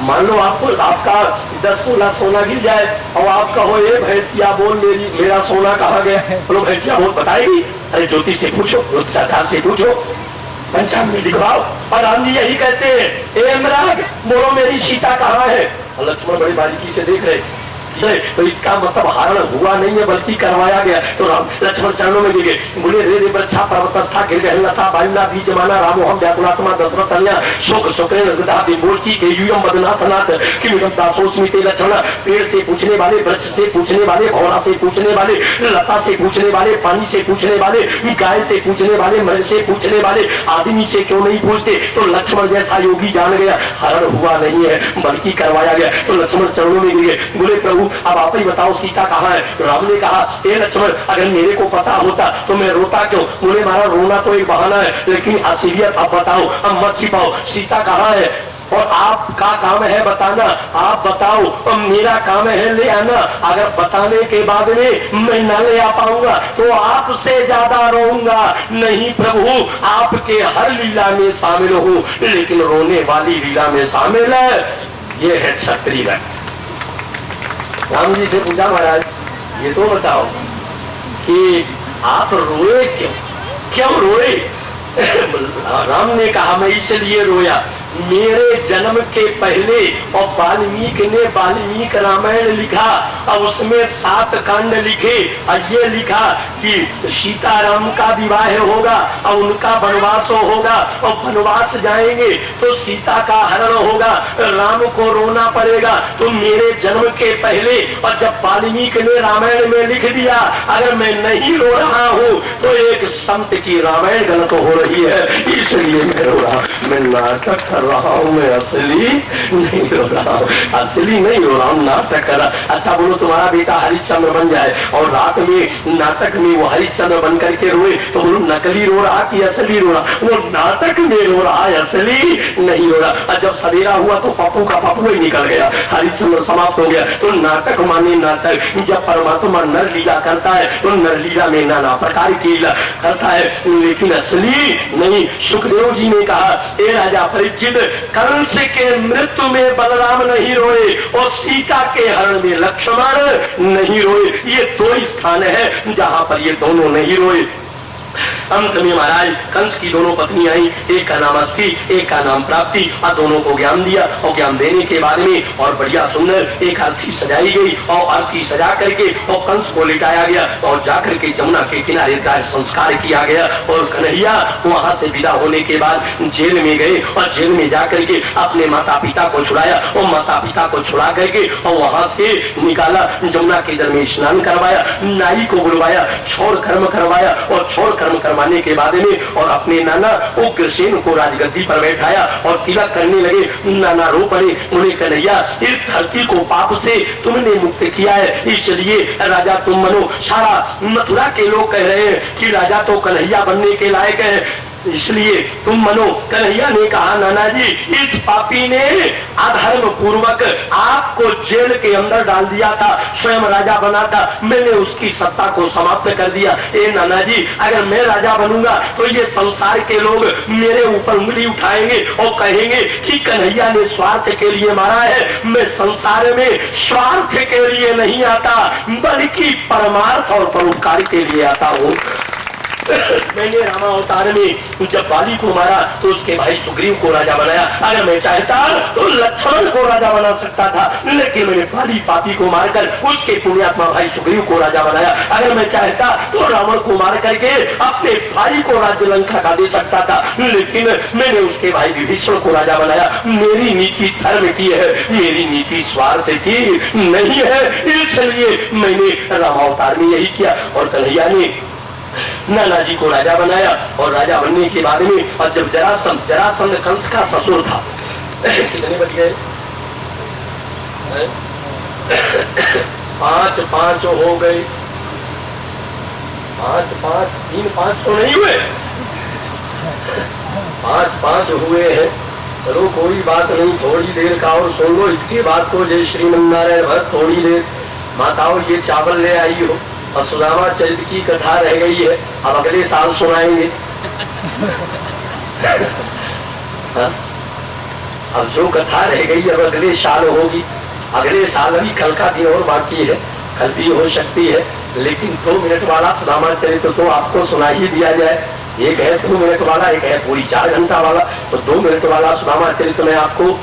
मान लो आपको आपका 10 तोला सोना गिर जाए और आप कहो ए भैंसिया बोल मेरा सोना कहाँ गया? बोलो भैंसिया बोल बताएगी? अरे ज्योति से पूछो, ज्योतिषाचार्य से पूछो, पंचांग में दिखवाओ। और राम जी यही कहते हैं ए मृग बोलो मेरी सीता कहाँ है? लक्ष्मण बड़ी बारीकी से देख रहे, तो इसका मतलब हरण हुआ नहीं है बल्कि करवाया गया। तो राम लक्ष्मण चरणों में गिरे, बोले रे रे वृक्षा पर्वतस्था गिरगहनता वायुना बीजमाना रामो हम व्याकुलात्मा दशरथ तनया शोक शोकरेण हृदय विमूर्ति के यूयम बदनाथनाथ किमिदं दासोस्मिते लक्ष्मण। पेड़ से पूछने वाले, वृक्ष से पूछने वाले, भौरा से पूछने वाले, लता से पूछने वाले, पानी से पूछने वाले, गाय से पूछने वाले, मृग से पूछने वाले, आदमी से क्यों नहीं पूछते? तो लक्ष्मण जैसा योगी जान गया हरण हुआ नहीं है बल्कि करवाया गया। तो लक्ष्मण चरणों में गिरे, बोले प्रभु प्रभु अब आप ही बताओ सीता कहाँ है। राम ने कहा ए लक्ष्मण अगर मेरे को पता होता तो मैं रोता क्यों। बोले मारा रोना तो एक बहाना है, लेकिन असलियत अब बताओ, अब मत छिपाओ, सीता कहाँ है और आपका काम है बताना। आप बताओ और मेरा काम है ले आना। अगर बताने के बाद में मैं न ले आ पाऊंगा तो आपसे ज्यादा रोऊंगा। नहीं प्रभु आपके हर लीला में शामिल हूं, लेकिन रोने वाली लीला में शामिल है। ये है क्षत्रिय। राम जी से पूछा महाराज ये तो बताओ कि आप रोए क्यों, क्यों रोए। राम ने कहा मैं इसलिए रोया, मेरे जन्म के पहले और वाल्मीकि ने वाल्मीकि रामायण लिखा और उसमें 7 कांड लिखे और ये लिखा कि सीताराम का विवाह होगा और उनका वनवास होगा और वनवास जाएंगे तो सीता का हरण होगा, राम को रोना पड़ेगा। तो मेरे जन्म के पहले और जब वाल्मीकि ने रामायण में लिख दिया अगर मैं नहीं रो रहा हूँ तो एक संत की रामायण गलत हो रही है, इसलिए मैं रो रहा हूँ। मैं नाटक कर रहा हूँ, मैं असली नहीं रो रहा हूँ, असली नहीं रो रहा हूँ, नाटक कर रहा। अच्छा बोलो तुम्हारा बेटा हरिश्चंद्र बन जाए और रात में नाटक में वो हरिश्चंद्र बन करके रोए तो बोलो नकली रो रहा कि असली रो रहा। वो नाटक में रो रहा है, असली नहीं रो रहा। जब सवेरा हुआ तो पप्पू का पप्पू ही निकल गया, हरिश्चंद्र समाप्त हो गया। तो नाटक माने नाटक। जब परमात्मा नर लीला करता है तो नर लीला में नाना प्रकार की लीला करता है, लेकिन असली नहीं। सुखदेव जी ने कहा ए राजा परीक्षित कंस के मृत्यु में बलराम नहीं रोए और सीता के हरण में लक्ष्मण नहीं रोए। ये 2 स्थान है जहां पर ये दोनों नहीं रोए। अंत में महाराज कंस की दोनों पत्नी आई, एक का नाम अस्थि एक का नाम प्राप्ति, और दोनों को ज्ञान दिया और ज्ञान देने के बाद में और बढ़िया सुंदर एक अर्थी सजाई गई और अर्थी सजा करके और कंस को लिटाया गया और जाकर के जमुना के किनारे का संस्कार किया गया। और कन्हैया वहां से विदा होने के बाद जेल में गए और जेल में जाकर के अपने माता पिता को छुड़ाया और माता पिता को छुड़ा करके और वहां से निकाला, जमुना के जल में स्नान करवाया, नाई को बुलवाया, छोड़ कर्म करवाया और छोड़ कर्म करवाने के बाद में और अपने नाना उग्रसेन को राजगद्दी पर बैठाया और तिलक करने लगे। नाना रो पड़े, उन्हें कन्हैया इस धरती को पाप से तुमने मुक्त किया है, इसलिए राजा तुम बनो। सारा मथुरा के लोग कह रहे हैं कि राजा तो कन्हैया बनने के लायक है, इसलिए तुम बनो। कन्हैया ने कहा नाना जी इस पापी ने अधर्म पूर्वक आपको जेल के अंदर डाल दिया था, स्वयं राजा बना था, मैंने उसकी सत्ता को समाप्त कर दिया। ए नाना जी अगर मैं राजा बनूंगा तो ये संसार के लोग मेरे ऊपर उंगली उठाएंगे और कहेंगे कि कन्हैया ने स्वार्थ के लिए मारा है। मैं संसार में स्वार्थ के लिए नहीं आता बल्कि परमार्थ और परोपकार के लिए आता हूँ। मैंने रामावतार में जब बाली को मारा तो उसके भाई सुग्रीव को राजा बनाया। अगर मैं चाहता तो लक्ष्मण को राजा बना सकता था, लेकिन मैंने बाली पापी को मारकर उसके पुण्यात्मा भाई सुग्रीव को राजा बनाया। अगर मैं चाहता तो रावण को मार करके अपने भाई को राज्य लंका का दे सकता था, लेकिन मैंने उसके भाई विभीषण को राजा बनाया। मेरी नीति धर्म की है, मेरी नीति स्वार्थ की नहीं है, इसलिए मैंने रामावतार में यही किया। और कन्हैया ने नाना जी को राजा बनाया और राजा बनने के बाद में और जब जरासंध कंस का ससुर था कितने बज गए 5 हो गए, 5 तो नहीं हुए, 5 हुए हैं। चलो कोई बात नहीं, थोड़ी देर का और सुन लो इसके बाद तो जय श्रीमन्नारायण भर। थोड़ी देर माताओं ये चावल ले आई हो और सुदामा चरित्र की कथा रह गई है, अब अगले साल सुनाएंगे। अब जो कथा रह गई अब अगले साल होगी, अगले साल अभी कल का दिन और बाकी है, कल भी हो सकती है, लेकिन 2 मिनट वाला सुदामा चरित्र तो आपको सुना ही दिया जाए। एक है 2 मिनट वाला, एक है पूरी 4 घंटा वाला। तो 2 मिनट वाला सुदामा चरित्र में आपको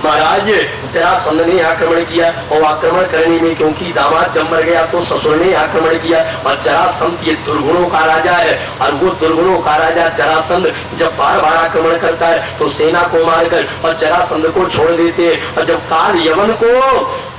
महाराज जरासंध ने आक्रमण किया और आक्रमण करने में क्योंकि दामाद जब मर गया तो ससुर ने आक्रमण किया। और जरासंध ये दुर्गुणों का राजा है और वो दुर्गुणों का राजा जरासंध जब बार बार आक्रमण करता है तो सेना को मारकर और जरासंध को छोड़ देते हैं। और जब काल यवन को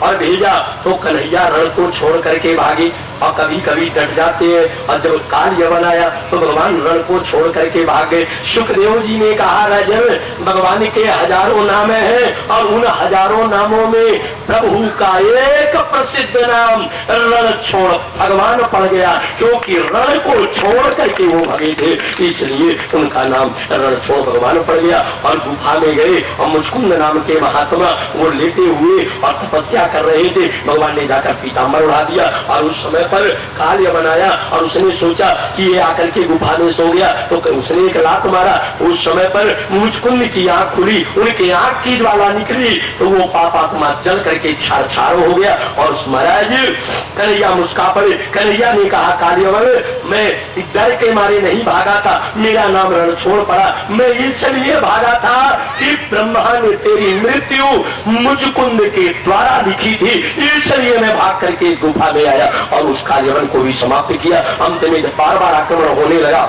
और भेजा तो कन्हैया रण को छोड़ करके भागे, और कभी कभी डट जाते हैं। और जब काल यवन आया तो भगवान रण को छोड़ करके भागे। सुखदेव जी ने कहा राजन, भगवान के हजारों नाम हैं और उन हजारों नामों में प्रभु का एक प्रसिद्ध नाम रण छोड़ भगवान पड़ गया, क्योंकि रण को छोड़ करके वो भगे थे, इसलिए उनका नाम रण छोड़ भगवान पड़ गया। और गुफा में गए और मुचकुंद नाम के महात्मा वो लेटे हुए और तपस्या कर रहे थे। भगवान ने जाकर पीताम्बर उड़ा दिया और उस समय पर काल यवन आया और उसने सोचा कि ये आकर के गुफा में सो गया, तो उसने एक लात मारा। उस समय पर मुचकुंद की आंख खुली, उनकी आंख की ज्वाला निकली, तो वो पापात्मा जल करके छार छार हो गया। और उस महाराज कन्हैया मुस्का पड़े। कन्हैया ने कहा काल यवन, मैं डर के मारे नहीं भागा था, मेरा नाम रण छोड़ पड़ा, मैं इसलिए भागा था कि ब्रह्मा ने तेरी मृत्यु मुचकुंद के द्वारा लिखी थी, इसलिए मैं भाग करके गुफा में आया और उस काल यवन को भी समाप्त किया। अंत में जब बार बार आक्रमण होने लगा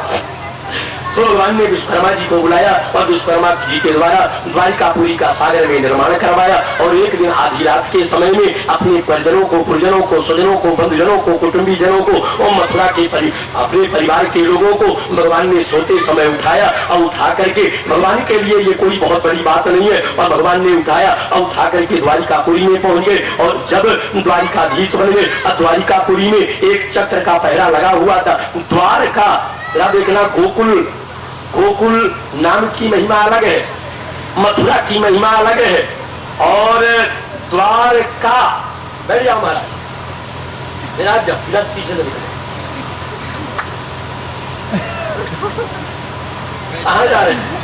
तो भगवान ने विश्वकर्मा जी को बुलाया और विश्वकर्मा जी के द्वारा द्वारिकापुरी का सागर में निर्माण करवाया। और एक दिन आधी रात के समय में अपने परिजनों को, पुरजनों को, स्वजनों को, बंधुजनों को, कुटुंबी जनों को और मथुरा के अपने परिवार के लोगों को भगवान ने सोते समय उठाया और उठा करके, भगवान के लिए ये कोई बहुत बड़ी बात नहीं है, और भगवान ने उठाया और उठा करके द्वारिकापुरी में पहुंच गए। और जब द्वारिकाधीश बन गए, द्वारिकापुरी में एक चक्र का पहरा लगा हुआ था। द्वारका देखना, गोकुल नाम की महिमा अलग है, मथुरा की महिमा अलग है, और द्वारका बैठ जाओ महाराज, जब पीछे से कहाँ जा रहे हैं?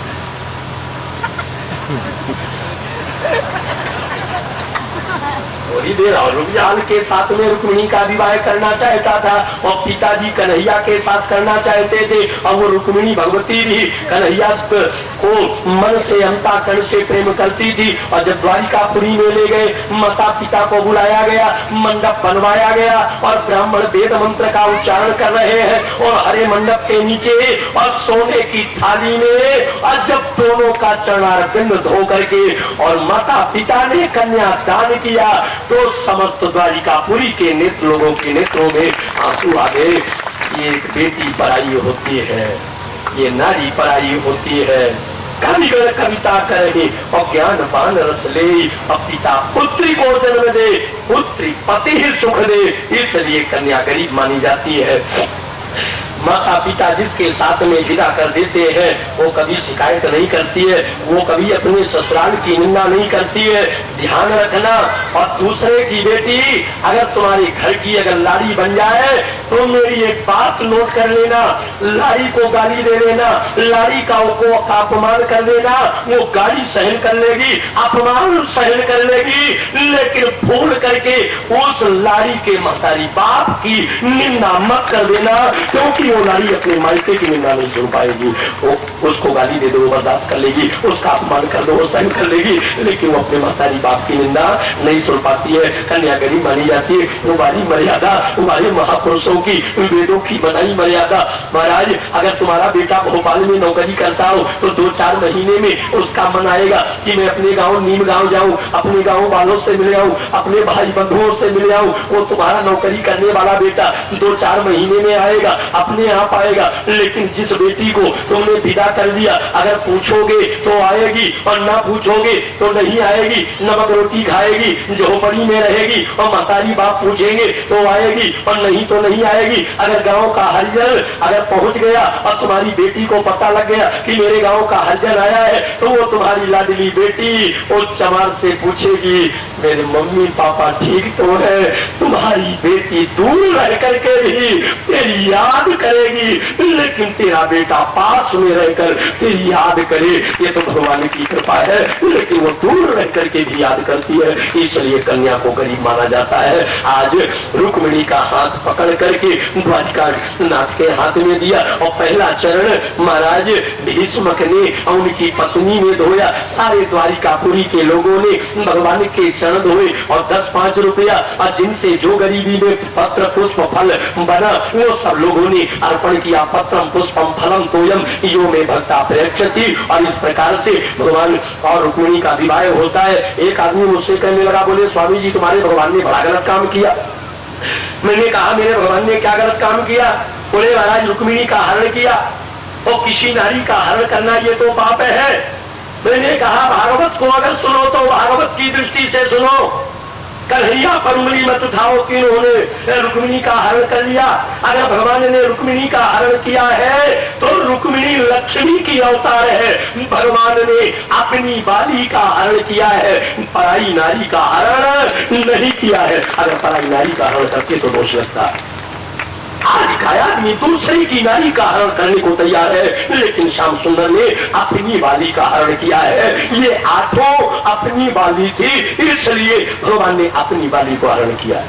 थोड़ी देर और रुकजाल के साथ में रुक्मिणी का विवाह करना चाहता था और पिताजी कन्हैया के साथ करना चाहते थे, और वो रुक्मिणी भगवती भी कन्हैया को मन से, अंतःकरण से प्रेम करती थी। और जब द्वारिकापुरी में ले गए, माता पिता को बुलाया गया, मंडप बनवाया गया और ब्राह्मण वेद मंत्र का उच्चारण कर रहे हैं, और हरे मंडप के नीचे और सोने की थाली में, और जब दोनों का चरणारविंद धो करके और माता पिता ने कन्या दान किया, तो समस्त द्वारिकापुरी के नेत्र, लोगों के नेत्रों में आंसू आ गए। ये एक बेटी पराई होती है, ये नारी पराई होती है। कविगण कविता कहे और ज्ञान पान रस ले, और पिता पुत्री को जन्म दे, पुत्री पति ही सुख दे, इसलिए कन्या गरीब मानी जाती है। माता पिता जिसके साथ में विदा कर देते हैं वो कभी शिकायत नहीं करती है, वो कभी अपने ससुराल की निंदा नहीं करती है। ध्यान रखना। और दूसरे की बेटी अगर तुम्हारे घर की अगर लाड़ी बन जाए तो मेरी एक बात नोट कर लेना, लाड़ी को गाली दे लेना, लाड़ी का अपमान कर लेना, वो गाली सहन कर लेगी, अपमान सहन कर लेगी, लेकिन भूल करके उस लाड़ी के महतारी बाप की निंदा मत कर देना, क्योंकि वो लाड़ी अपने मायके की निंदा नहीं सुन पाएगी। वो उसको गाली दे दो वो बर्दाश्त कर लेगी, उसका अपमान कर दो वो सहन कर लेगी, लेकिन वो अपने महतारी बाप की निंदा नहीं सुन पाती है। कन्यागरी मानी जाती है। तुम्हारी मर्यादा, तुम्हारे महापुरुषों की, वेदों की बनाई मर्यादा। महाराज अगर तुम्हारा बेटा भोपाल में नौकरी करता हो तो 2-4 महीने में उसका मन आएगा कि मैं अपने गाँव नीम गाँव जाऊँ, अपने गाँव वालों से मिल आऊँ, अपने भाई बंधुओं से मिल आऊँ। वो तुम्हारा नौकरी करने वाला बेटा 2-4 महीने में आएगा, अपने आप आएगा। लेकिन जिस बेटी को तुमने विदा कर दिया, अगर पूछोगे तो आएगी और ना पूछोगे तो नहीं आएगी, नमक रोटी खाएगी, झोपड़ी में रहेगी, और महतारी बाप पूछेंगे तो आएगी और नहीं तो नहीं आएगी। अगर गांव का हरिजन अगर पहुंच गया और तुम्हारी बेटी को पता लग गया कि मेरे गांव का हरिजन आया है, तो वो तुम्हारी लाडली बेटी उस चमार से पूछेगी मेरे मम्मी पापा ठीक तो है। तुम्हारी बेटी दूर रह करके भी तेरी याद करेगी, लेकिन तेरा बेटा पास में रहकर तेरी याद करे, ये तो भगवान की कृपा है। लेकिन वो दूर रह करके भी याद करती है, इसलिए कन्या को गरीब माना जाता है। आज रुक्मिणी का हाथ पकड़ करके द्वारिका नाथ के हाथ में दिया और पहला चरण महाराज भीष्मक ने उनकी पत्नी ने धोया। सारे द्वारिकापुरी के लोगों ने भगवान के चरण धोए और 10-5 रुपया और जिनसे जो गरीबी में पत्र पुष्प फल बना वो सब लोगों ने अर्पण किया, पत्रम पुष्पम फलम तोयम यो में भक्ता प्रयक्षति। और इस प्रकार से भगवान और रुक्मिणी का विवाह होता है। एक आदमी मुझसे कहने लगा, बोले स्वामी जी तुम्हारे भगवान ने बड़ा गलत काम किया। मैंने कहा मेरे भगवान ने क्या गलत काम किया? बोले महाराज रुक्मिणी का हरण किया। और किसी नारी का हरण करना ये तो पाप है। मैंने कहा भागवत को अगर सुनो तो भागवत की दृष्टि से सुनो। कन्हैया पर उंगली मत उठाओ कि उन्होंने रुक्मिणी का हरण कर लिया। अगर भगवान ने रुक्मिणी का हरण किया है तो रुक्मिणी लक्ष्मी की अवतार है। भगवान ने अपनी बाली का हरण किया है, पराई नारी का हरण नहीं किया है। अगर पराई नारी का हरण करके तो दोष लगता। आज का आदमी दूसरे की नारी का हरण करने को तैयार है, लेकिन श्याम सुंदर ने अपनी बाली का हरण किया है। ये आठों अपनी बाली थी, इसलिए भगवान ने अपनी बाली को हरण किया।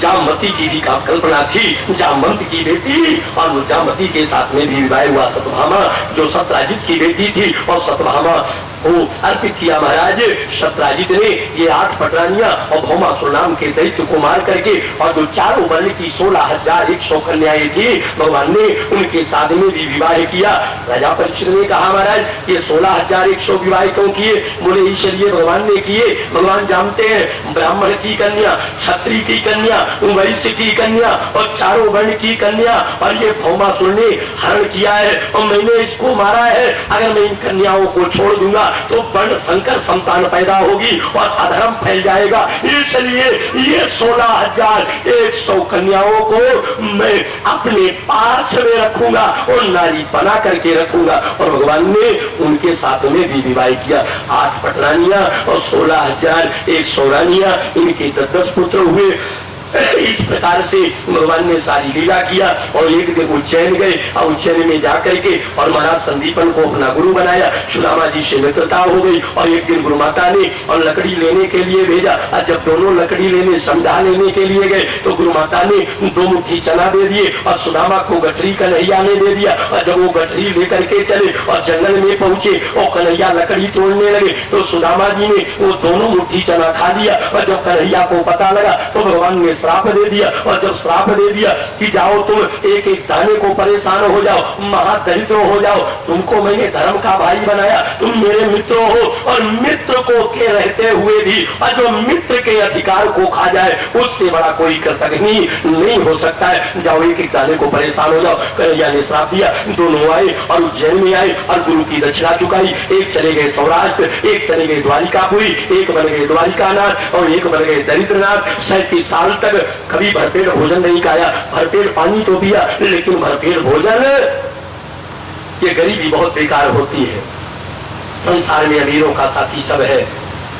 जामवती की भी कल्पना थी, जामवंत की बेटी, और जामवती के साथ में भी विवाह हुआ सत्यभामा, जो सत्यजित की बेटी थी। और सत्यभामा को अर्पित किया महाराज। सत्यजित ने ये 8 पटरानियां और भौमासुर नाम के दैत्य को मार करके, और जो चारों वर्ण की 16,100 कन्याएं थी, भगवान ने उनके साथ में भी विवाह किया। राजा परीक्षित ने कहा महाराज ये 16,100 विवाह क्यों किए? बोले इसलिए भगवान ने किए, भगवान जानते हैं ब्राह्मण की कन्या, क्षत्रिय की कन्या, वैश्य की कन्या और चारों वर्ण की कन्या, और ये भौमासुर ने हरण किया है और मैंने इसको मारा है। अगर मैं इन कन्याओं को छोड़ दूंगा तो वर्ण संकर संतान पैदा होगी और अधर्म फैल जाएगा। इसलिए ये 16,100 कन्याओं को मैं अपने पास में रखूंगा और नारी बना करके रखूंगा। और भगवान ने उनके साथ में भी विवाह किया। 8 पटरानियां और 16,100 रानियां, इनके 10 पुत्र हुए। इस प्रकार से भगवान ने सारी लीला किया। और एक दिन उज्जैन गए और उज्जैन में जाकर के और महाराज संदीपन को अपना गुरु बनाया। सुदामा जी से मित्रता हो गई। और एक दिन गुरु माता ने और लकड़ी लेने के लिए भेजा। और जब दोनों लकड़ी लेने समझा लेने के लिए गए तो गुरु माता ने 2 मुट्ठी चना दे दिए और सुदामा को गठरी कन्हैया ने दे दिया। और जब वो गठरी लेकर के चले और जंगल में पहुंचे और कन्हैया लकड़ी तोड़ने लगे तो सुदामा जी ने वो दोनों मुट्ठी चना खा दिया। और जब कन्हैया को पता लगा तो भगवान ने श्राप दे दिया। और जब श्राप दे दिया कि जाओ तुम एक एक दाने को परेशान हो जाओ, महादरिद्र हो जाओ, तुमको मैंने धर्म का भाई बनाया, तुम मेरे मित्र हो। और मित्र को के रहते हुए भी और जो मित्र के अधिकार को खा जाए उससे बड़ा कोई कृतज्ञ नहीं हो सकता है। जाओ एक एक दाने को परेशान हो जाओ। कन्हैया ने श्राप दिया। दोनों आए और उज्जैन में आए और गुरु की दक्षिणा चुकाई। एक चले गए सौराष्ट्र, एक चले गए द्वारिकापुरी, एक बन गए द्वारिकानाथ और एक बन गए दरिद्रनाथ। 37 साल तक कभी भरपेट भोजन नहीं खाया, भरपेट पानी तो पिया, लेकिन भरपेट भोजन, ये गरीबी बहुत बेकार होती है। संसार में अमीरों का साथी सब है,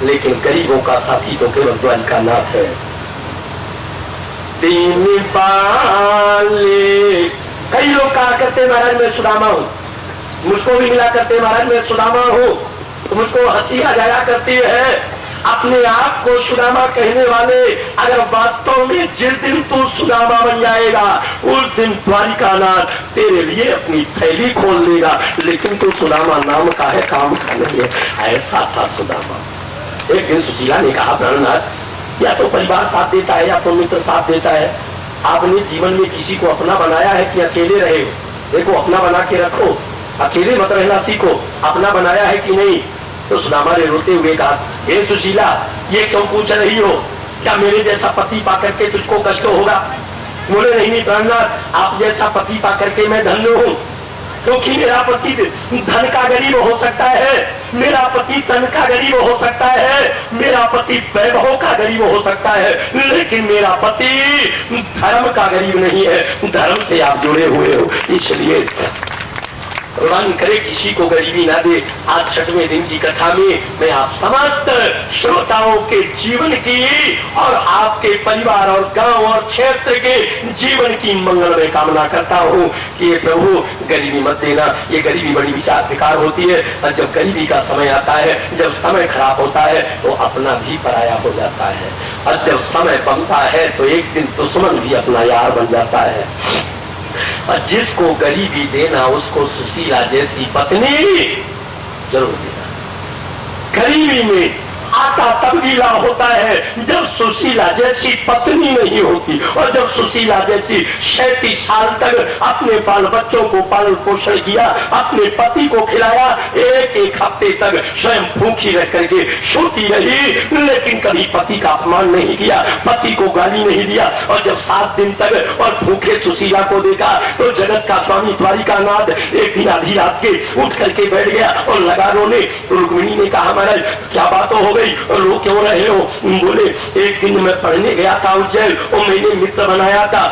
लेकिन गरीबों का साथी तो केवल द्वारिकानाथ है। दीन पाले कई लोग कहा करते महाराज मैं सुदामा हूं, मुझको भी मिला करते महाराज मैं सुदामा हूं, तो मुझको हंसी आ जाया करती है। अपने आप को सुदामा कहने वाले अगर वास्तव में जिस दिन तू सुदामा बन जाएगा उस दिन द्वारिकानाथ तेरे लिए अपनी थैली खोल देगा, लेकिन तू सुदामा नाम का है, काम का नहीं है। ऐसा था सुदामा। एक दिन सुशीला ने कहा प्राणनाथ या तो परिवार साथ देता है या तो मित्र साथ देता है। आपने जीवन में किसी को अपना बनाया है कि अकेले रहे? देखो अपना बना के रखो, अकेले मत रहना सीखो। अपना बनाया है कि नहीं? तो सुदामा ने रोते हुए कहा हे सुशीला ये क्यों पूछ रही हो? क्या मेरे जैसा पति पाकर के तुझको कष्ट होगा? बोले नहीं प्राणनाथ आप जैसा पति पाकर के मैं धन्य हूँ, क्योंकि मेरा पति धन का गरीब हो सकता है, मेरा पति तन का गरीब हो सकता है, मेरा पति वैभव का गरीब हो सकता है, लेकिन मेरा पति धर्म का गरीब नहीं है। धर्म से आप जुड़े हुए हो, इसलिए भगवान करे किसी को गरीबी ना दे। आज 6वें दिन की कथा में मैं आप समस्त श्रोताओं के जीवन की और आपके परिवार और गांव और क्षेत्र के जीवन की मंगलमय कामना करता हूँ कि ये प्रभु गरीबी मत देना। ये गरीबी बड़ी विचार विकार होती है और जब गरीबी का समय आता है, जब समय खराब होता है तो अपना भी पराया हो जाता है, और जब समय बनता है तो एक दिन दुश्मन भी अपना यार बन जाता है। और जिसको गरीबी देना उसको सुशीला जैसी पत्नी जरूर देना। गरीबी में आता तब्दीला होता है जब सुशीला जैसी पत्नी नहीं होती, और जब सुशीला जैसी 37 साल तक अपने बाल बच्चों को पालन पोषण किया, अपने पति को खिलाया, एक एक हफ्ते तक स्वयं भूखी रह करके सोती रही, लेकिन कभी पति का अपमान नहीं किया, पति को गाली नहीं दिया। और जब 7 दिन तक और भूखे सुशीला को देखा तो जगत का स्वामी द्वारिकानाथ एक दिन आधी रात के उठ करके बैठ गया और लगा रोने। रुक्मिणी ने कहा, महाराज क्या बात हो गई और रो क्यों रहे हो? बोले, एक दिन मैं पढ़ने गया था उज्जैन और मैंने मित्र बनाया था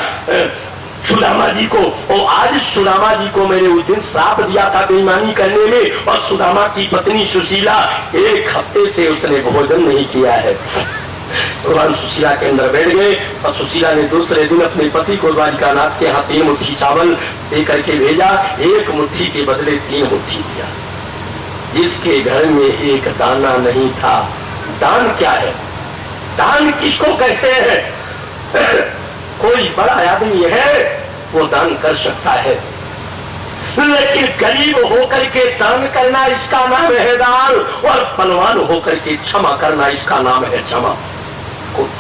सुदामा जी को, और आज सुदामा जी को मैंने उस दिन श्राप दिया था बेईमानी करने में, और सुदामा की पत्नी सुशीला 1 हफ्ते से उसने भोजन नहीं किया है। भगवान सुशीला के अंदर बैठ गए और सुशीला ने दूसरे दिन अपने पति को द्वारिकानाथ के यहाँ 3 मुट्ठी चावल दे करके भेजा। 1 मुट्ठी के बदले 3 मुट्ठी दिया। जिसके घर में एक दाना नहीं था। दान क्या है? दान किसको कहते हैं? कोई बड़ा आदमी है वो दान कर सकता है, लेकिन गरीब होकर के दान करना इसका नाम है दान, और बलवान होकर के क्षमा करना इसका नाम है क्षमा।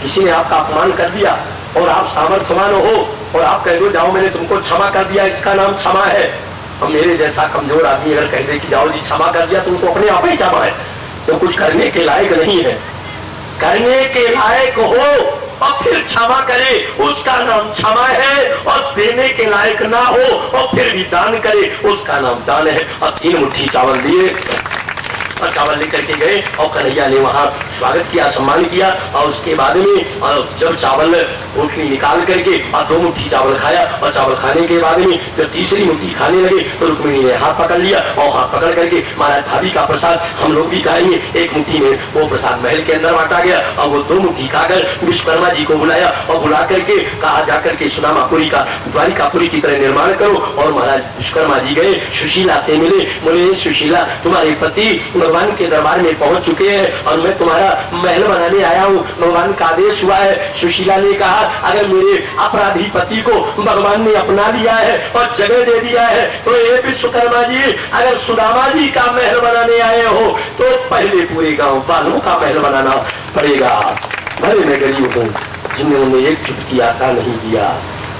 किसी ने आपका अपमान कर दिया और आप सामर्थ्यवान हो और आप कह दो जाओ मैंने तुमको क्षमा कर दिया, इसका नाम क्षमा है। और मेरे जैसा कमजोर आदमी अगर कह दे कि जाओ जी क्षमा कर दिया, तुमको अपने आप ही क्षमा है, तो कुछ करने के लायक नहीं है। करने के लायक हो और फिर क्षमा करे, उसका नाम क्षमा है। और देने के लायक ना हो और फिर भी दान करे, उसका नाम दान है। और 3 मुट्ठी चावल दिए और चावल लेकर के गए और कन्हैया ने वहां स्वागत किया, सम्मान किया। और उसके बाद में जब चावल मुट्ठी निकाल करके और 2 मुट्ठी चावल खाया, और चावल खाने के बाद में जब तीसरी मुट्ठी खाने लगे तो रुक्मिणी ने हाथ पकड़ लिया, और हाथ पकड़ करके महाराज भाभी का प्रसाद हम लोग भी खाएंगे। 1 मुट्ठी में वो प्रसाद महल के अंदर बांटा गया, और वो 2 मुट्ठी खाकर विश्वकर्मा जी को बुलाया और बुला करके कहा जाकर के सुदामापुरी का द्वारिकापुरी की तरह निर्माण करो। और महाराज विश्वकर्मा जी गए, सुशीला से मिले, बोले सुशीला तुम्हारे पति भगवान के दरबार में पहुंच चुके हैं और मैं तुम्हारा महल बनाने आया हूँ, भगवान का आदेश हुआ है। सुशीला ने कहा, अगर मेरे अपराधी पति को भगवान ने अपना लिया है और जगह दे दिया है, तो ये विश्वकर्मा जी अगर सुदामा जी का महल बनाने आए हो तो पहले पूरे गांव वालों का महल बनाना पड़ेगा। भले मैं गरीब हूँ, जिन्होंने एक चुटकी आटा नहीं दिया,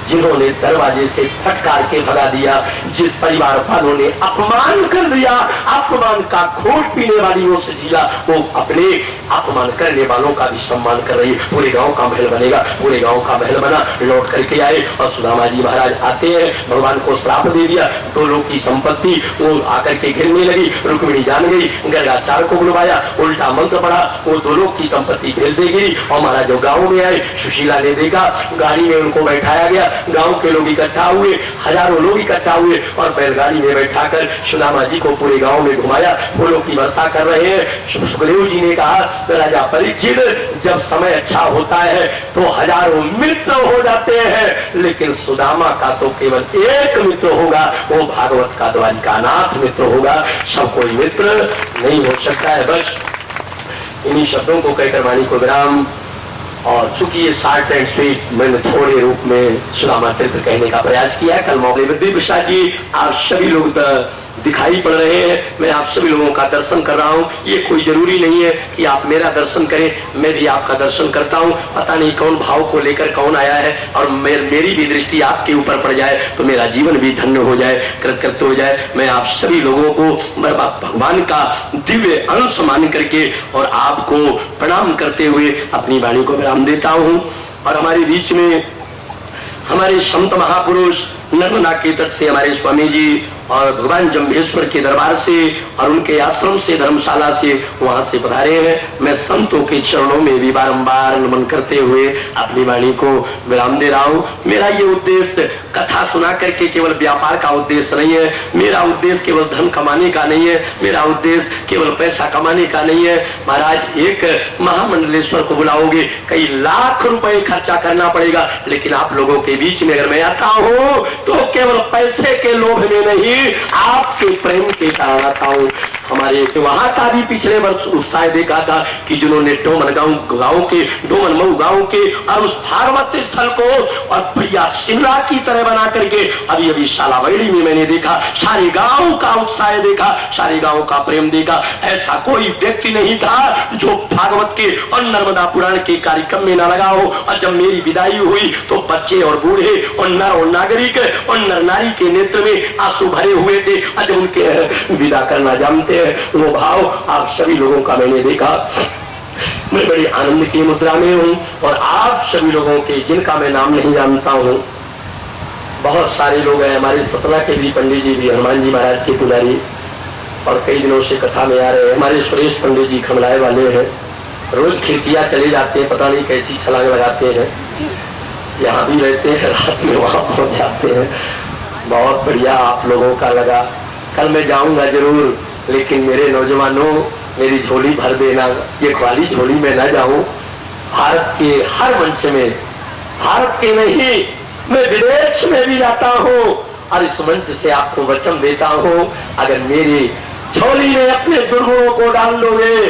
जिन्होंने दरवाजे से फटकार के भगा दिया, जिस परिवार वालों ने अपमान कर दिया, अपमान का घोट पीने वाली वो सुशीला, वो अपने अपमान करने वालों का भी सम्मान कर रही है। पूरे गांव का महल बनेगा। पूरे गांव का महल बना, लौट करके आए और सुदामा जी महाराज आते हैं, भगवान को श्राप दे दिया, 2 लोग की संपत्ति वो आकर के गिरने लगी। रुक्मिणी जान गई, गर्गाचार्य को बुलवाया, उल्टा मंत्र पड़ा, वो 2 लोग की संपत्ति फिर से गिरी। और महाराज जो गाँव में आए, सुशीला ने देखा, गाड़ी में उनको बैठाया गया, गांव के लोग इकट्ठा हुए, हजारों लोग इकट्ठा हुए और बैलगाड़ी में बैठाकर सुदामा जी को पूरे गांव में घुमाया, फूलों की वर्षा कर रहे हैं। सुखदेव जी ने कहा, राजा परीक्षित, जब समय अच्छा होता है तो हजारों मित्र हो जाते हैं, लेकिन सुदामा का तो केवल एक मित्र होगा, वो भागवत का द्वारिकानाथ मित्र होगा, सब कोई मित्र नहीं हो सकता है। बस इन्हीं शब्दों को कहकर वाणी को विराम। और चूंकि ये शॉर्ट एंड स्वीट मैंने थोड़े रूप में सुदामा चरित्र कहने का प्रयास किया है। कल मौके में प्रसाद जी आप सभी लोग दिखाई पड़ रहे हैं, मैं आप सभी लोगों का दर्शन कर रहा हूँ। ये कोई जरूरी नहीं है कि आप मेरा दर्शन करें, मैं भी आपका दर्शन करता हूँ। पता नहीं कौन भाव को लेकर कौन आया है, और मेरी भी दृष्टि आपके ऊपर पड़ जाए तो मेरा जीवन भी धन्य हो जाए, कृतकृत्य हो जाए। मैं आप सभी लोगों को भगवान का दिव्य अंश मान करके और आपको प्रणाम करते हुए अपनी वाणी को विराम देता हूँ। और हमारे बीच में हमारे संत महापुरुष नर्मदा के तट से हमारे स्वामी जी और भगवान जम्भेश्वर के दरबार से और उनके आश्रम से, धर्मशाला से, वहां से पधारे हैं। मैं संतों के चरणों में भी बारंबार नमन करते हुए अपनी वाणी को विराम दे रहा हूँ। मेरा ये उद्देश्य कथा सुना करके केवल व्यापार का उद्देश्य नहीं है, मेरा उद्देश्य केवल धन कमाने का नहीं है, मेरा उद्देश्य केवल पैसा कमाने का नहीं है। महाराज एक महामंडलेश्वर को बुलाओगे, कई लाख रुपए खर्चा करना पड़ेगा, लेकिन आप लोगों के बीच में अगर मैं आता हूँ तो केवल पैसे के लोभ में नहीं, आपके प्रेम के कारण आता हूँ। हमारे वहां का भी पिछले वर्ष उत्साह देखा था कि जिन्होंने डोमन गांव के डोमन मऊ गांव के और उस भागवत स्थल को और प्रिया शिमला की तरह बना करके अभी अभी शालावड़ी में मैंने देखा, सारे गांव का उत्साह देखा, सारे गांव का प्रेम देखा। ऐसा कोई व्यक्ति नहीं था जो भागवत के और नर्मदा पुराण के कार्यक्रम में न लगा हो। और जब मेरी विदाई हुई तो बच्चे और बूढ़े और नर और नागरिक और नर नारी के नेत्र में आंसू भरे हुए थे। और जब उनके विदा करना जानते वो भाव आप सभी लोगों का मैंने देखा। मैं बड़ी आनंद की मुद्रा में हूँ और आप सभी लोगों के जिनका मैं नाम नहीं जानता हूँ, बहुत सारे लोग हैं। हमारे सतना के भी पंडित जी भी, हनुमान जी महाराज के पुजारी, और कई दिनों से कथा में आ रहे हैं। हमारे सुरेश पंडित जी खमलाए वाले हैं, रोज खिड़कियां चले जाते हैं, पता नहीं कैसी छलांग लगाते हैं, यहाँ भी रहते हैं, रात में वहां पहुंच जाते हैं। बहुत बढ़िया आप लोगों का लगा। कल मैं जाऊंगा जरूर, लेकिन मेरे नौजवानों मेरी झोली भर देना। ये खाली झोली में न जाऊं, भारत के हर मंच में, भारत के नहीं मैं विदेश में भी जाता हूं और इस मंच से आपको वचन देता हूं, अगर मेरी झोली में अपने दुर्गुणों को डाल लोगे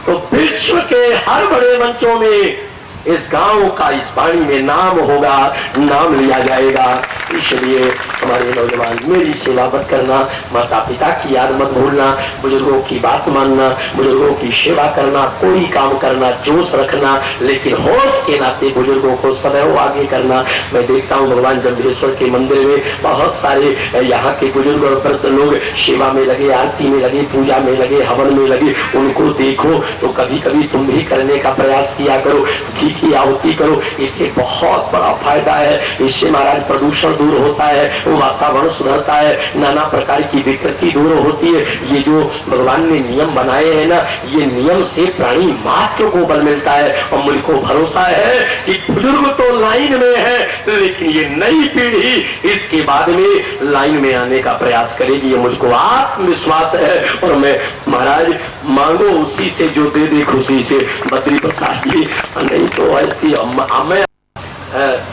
तो विश्व के हर बड़े मंचों में इस गांव का इस वाणी में नाम होगा, नाम लिया जाएगा। इसलिए हमारे नौजवान मेरी सेवा मत करना, माता पिता की याद मत भूलना, बुजुर्गों की बात मानना, बुजुर्गों की सेवा करना, कोई काम करना, जोश रखना, लेकिन होश के नाते बुजुर्गों को सदैव आगे करना। मैं देखता हूँ भगवान जम्भेश्वर के मंदिर में बहुत सारे यहाँ के बुजुर्ग और वृद्ध लोग सेवा में लगे, आरती में लगे, पूजा में लगे, हवन में लगे। उनको देखो तो कभी कभी तुम भी करने का प्रयास किया करो, घी की आहुति करो। इससे बहुत बड़ा फायदा है। इससे महाराज प्रदूषण दूर होता है, वातावरण सुधरता है, नाना प्रकार की विकृति दूर होती है। ये जो भगवान ने नियम बनाए हैं ना, ये नियम से प्राणी मात्र को बल मिलता है। और मुझको भरोसा है कि बुजुर्ग तो लाइन में है, लेकिन ये नई पीढ़ी इसके बाद में लाइन में आने का प्रयास करेगी, ये मुझको आत्मविश्वास है। और मैं महाराज मांगो उसी से जो दे दे खुशी से, बद्री प्रसाद जी, नहीं तो ऐसी हमें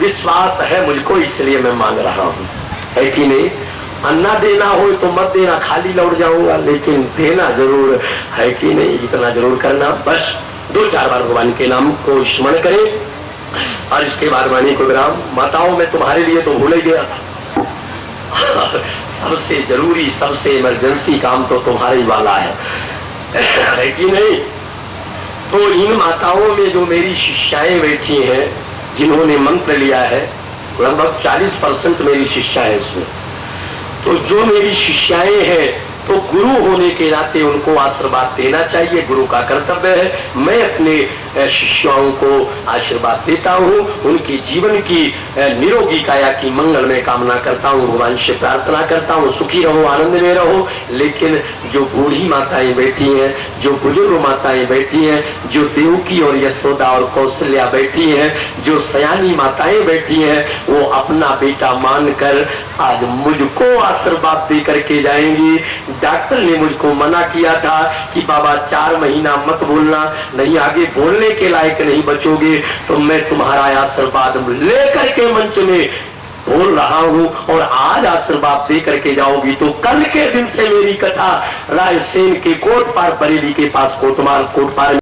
विश्वास है मुझको, इसलिए मैं मांग रहा हूँ, है कि नहीं। अन्ना देना हो तो मत देना, खाली लौट जाऊंगा, लेकिन देना जरूर, है कि नहीं, इतना जरूर करना। बस 2-4 बार भगवान के नाम को स्मरण करें और इसके बाद वाणी को विराम। माताओं में तुम्हारे लिए तो भूल ही गया था, सबसे जरूरी सबसे इमरजेंसी काम तो तुम्हारे वाला है कि नहीं। तो इन माताओं में जो मेरी शिष्याएं बैठी हैं, जिन्होंने मंत्र लिया है, लगभग 40% मेरी शिष्या है इसमें। तो जो मेरी शिष्याएं हैं तो गुरु होने के नाते उनको आशीर्वाद देना चाहिए, गुरु का कर्तव्य है। मैं अपने शिष्यों को आशीर्वाद देता हूँ, उनके जीवन की निरोगी काया की मंगल में कामना करता हूँ, भगवान से प्रार्थना करता हूँ सुखी रहो, आनंद में रहो। लेकिन जो बूढ़ी माताएं बैठी हैं, जो बुजुर्ग माताएं बैठी हैं, जो देवकी और यशोदा और कौशल्या बैठी हैं, जो सयानी माताएं बैठी हैं, वो अपना बेटा मानकर आज मुझको आशीर्वाद दे करके जाएंगी। डॉक्टर ने मुझको मना किया था कि बाबा 4 महीना मत बोलना, नहीं आगे बोलने के लायक नहीं बचोगे। तो मैं तुम्हारा आशीर्वाद लेकर के मंच में बोल रहा हूं और आज आशीर्वाद दे करके जाओगी तो कल के दिन से मेरी कथा रायसेन के कोटपार बरेली के पास कोटपार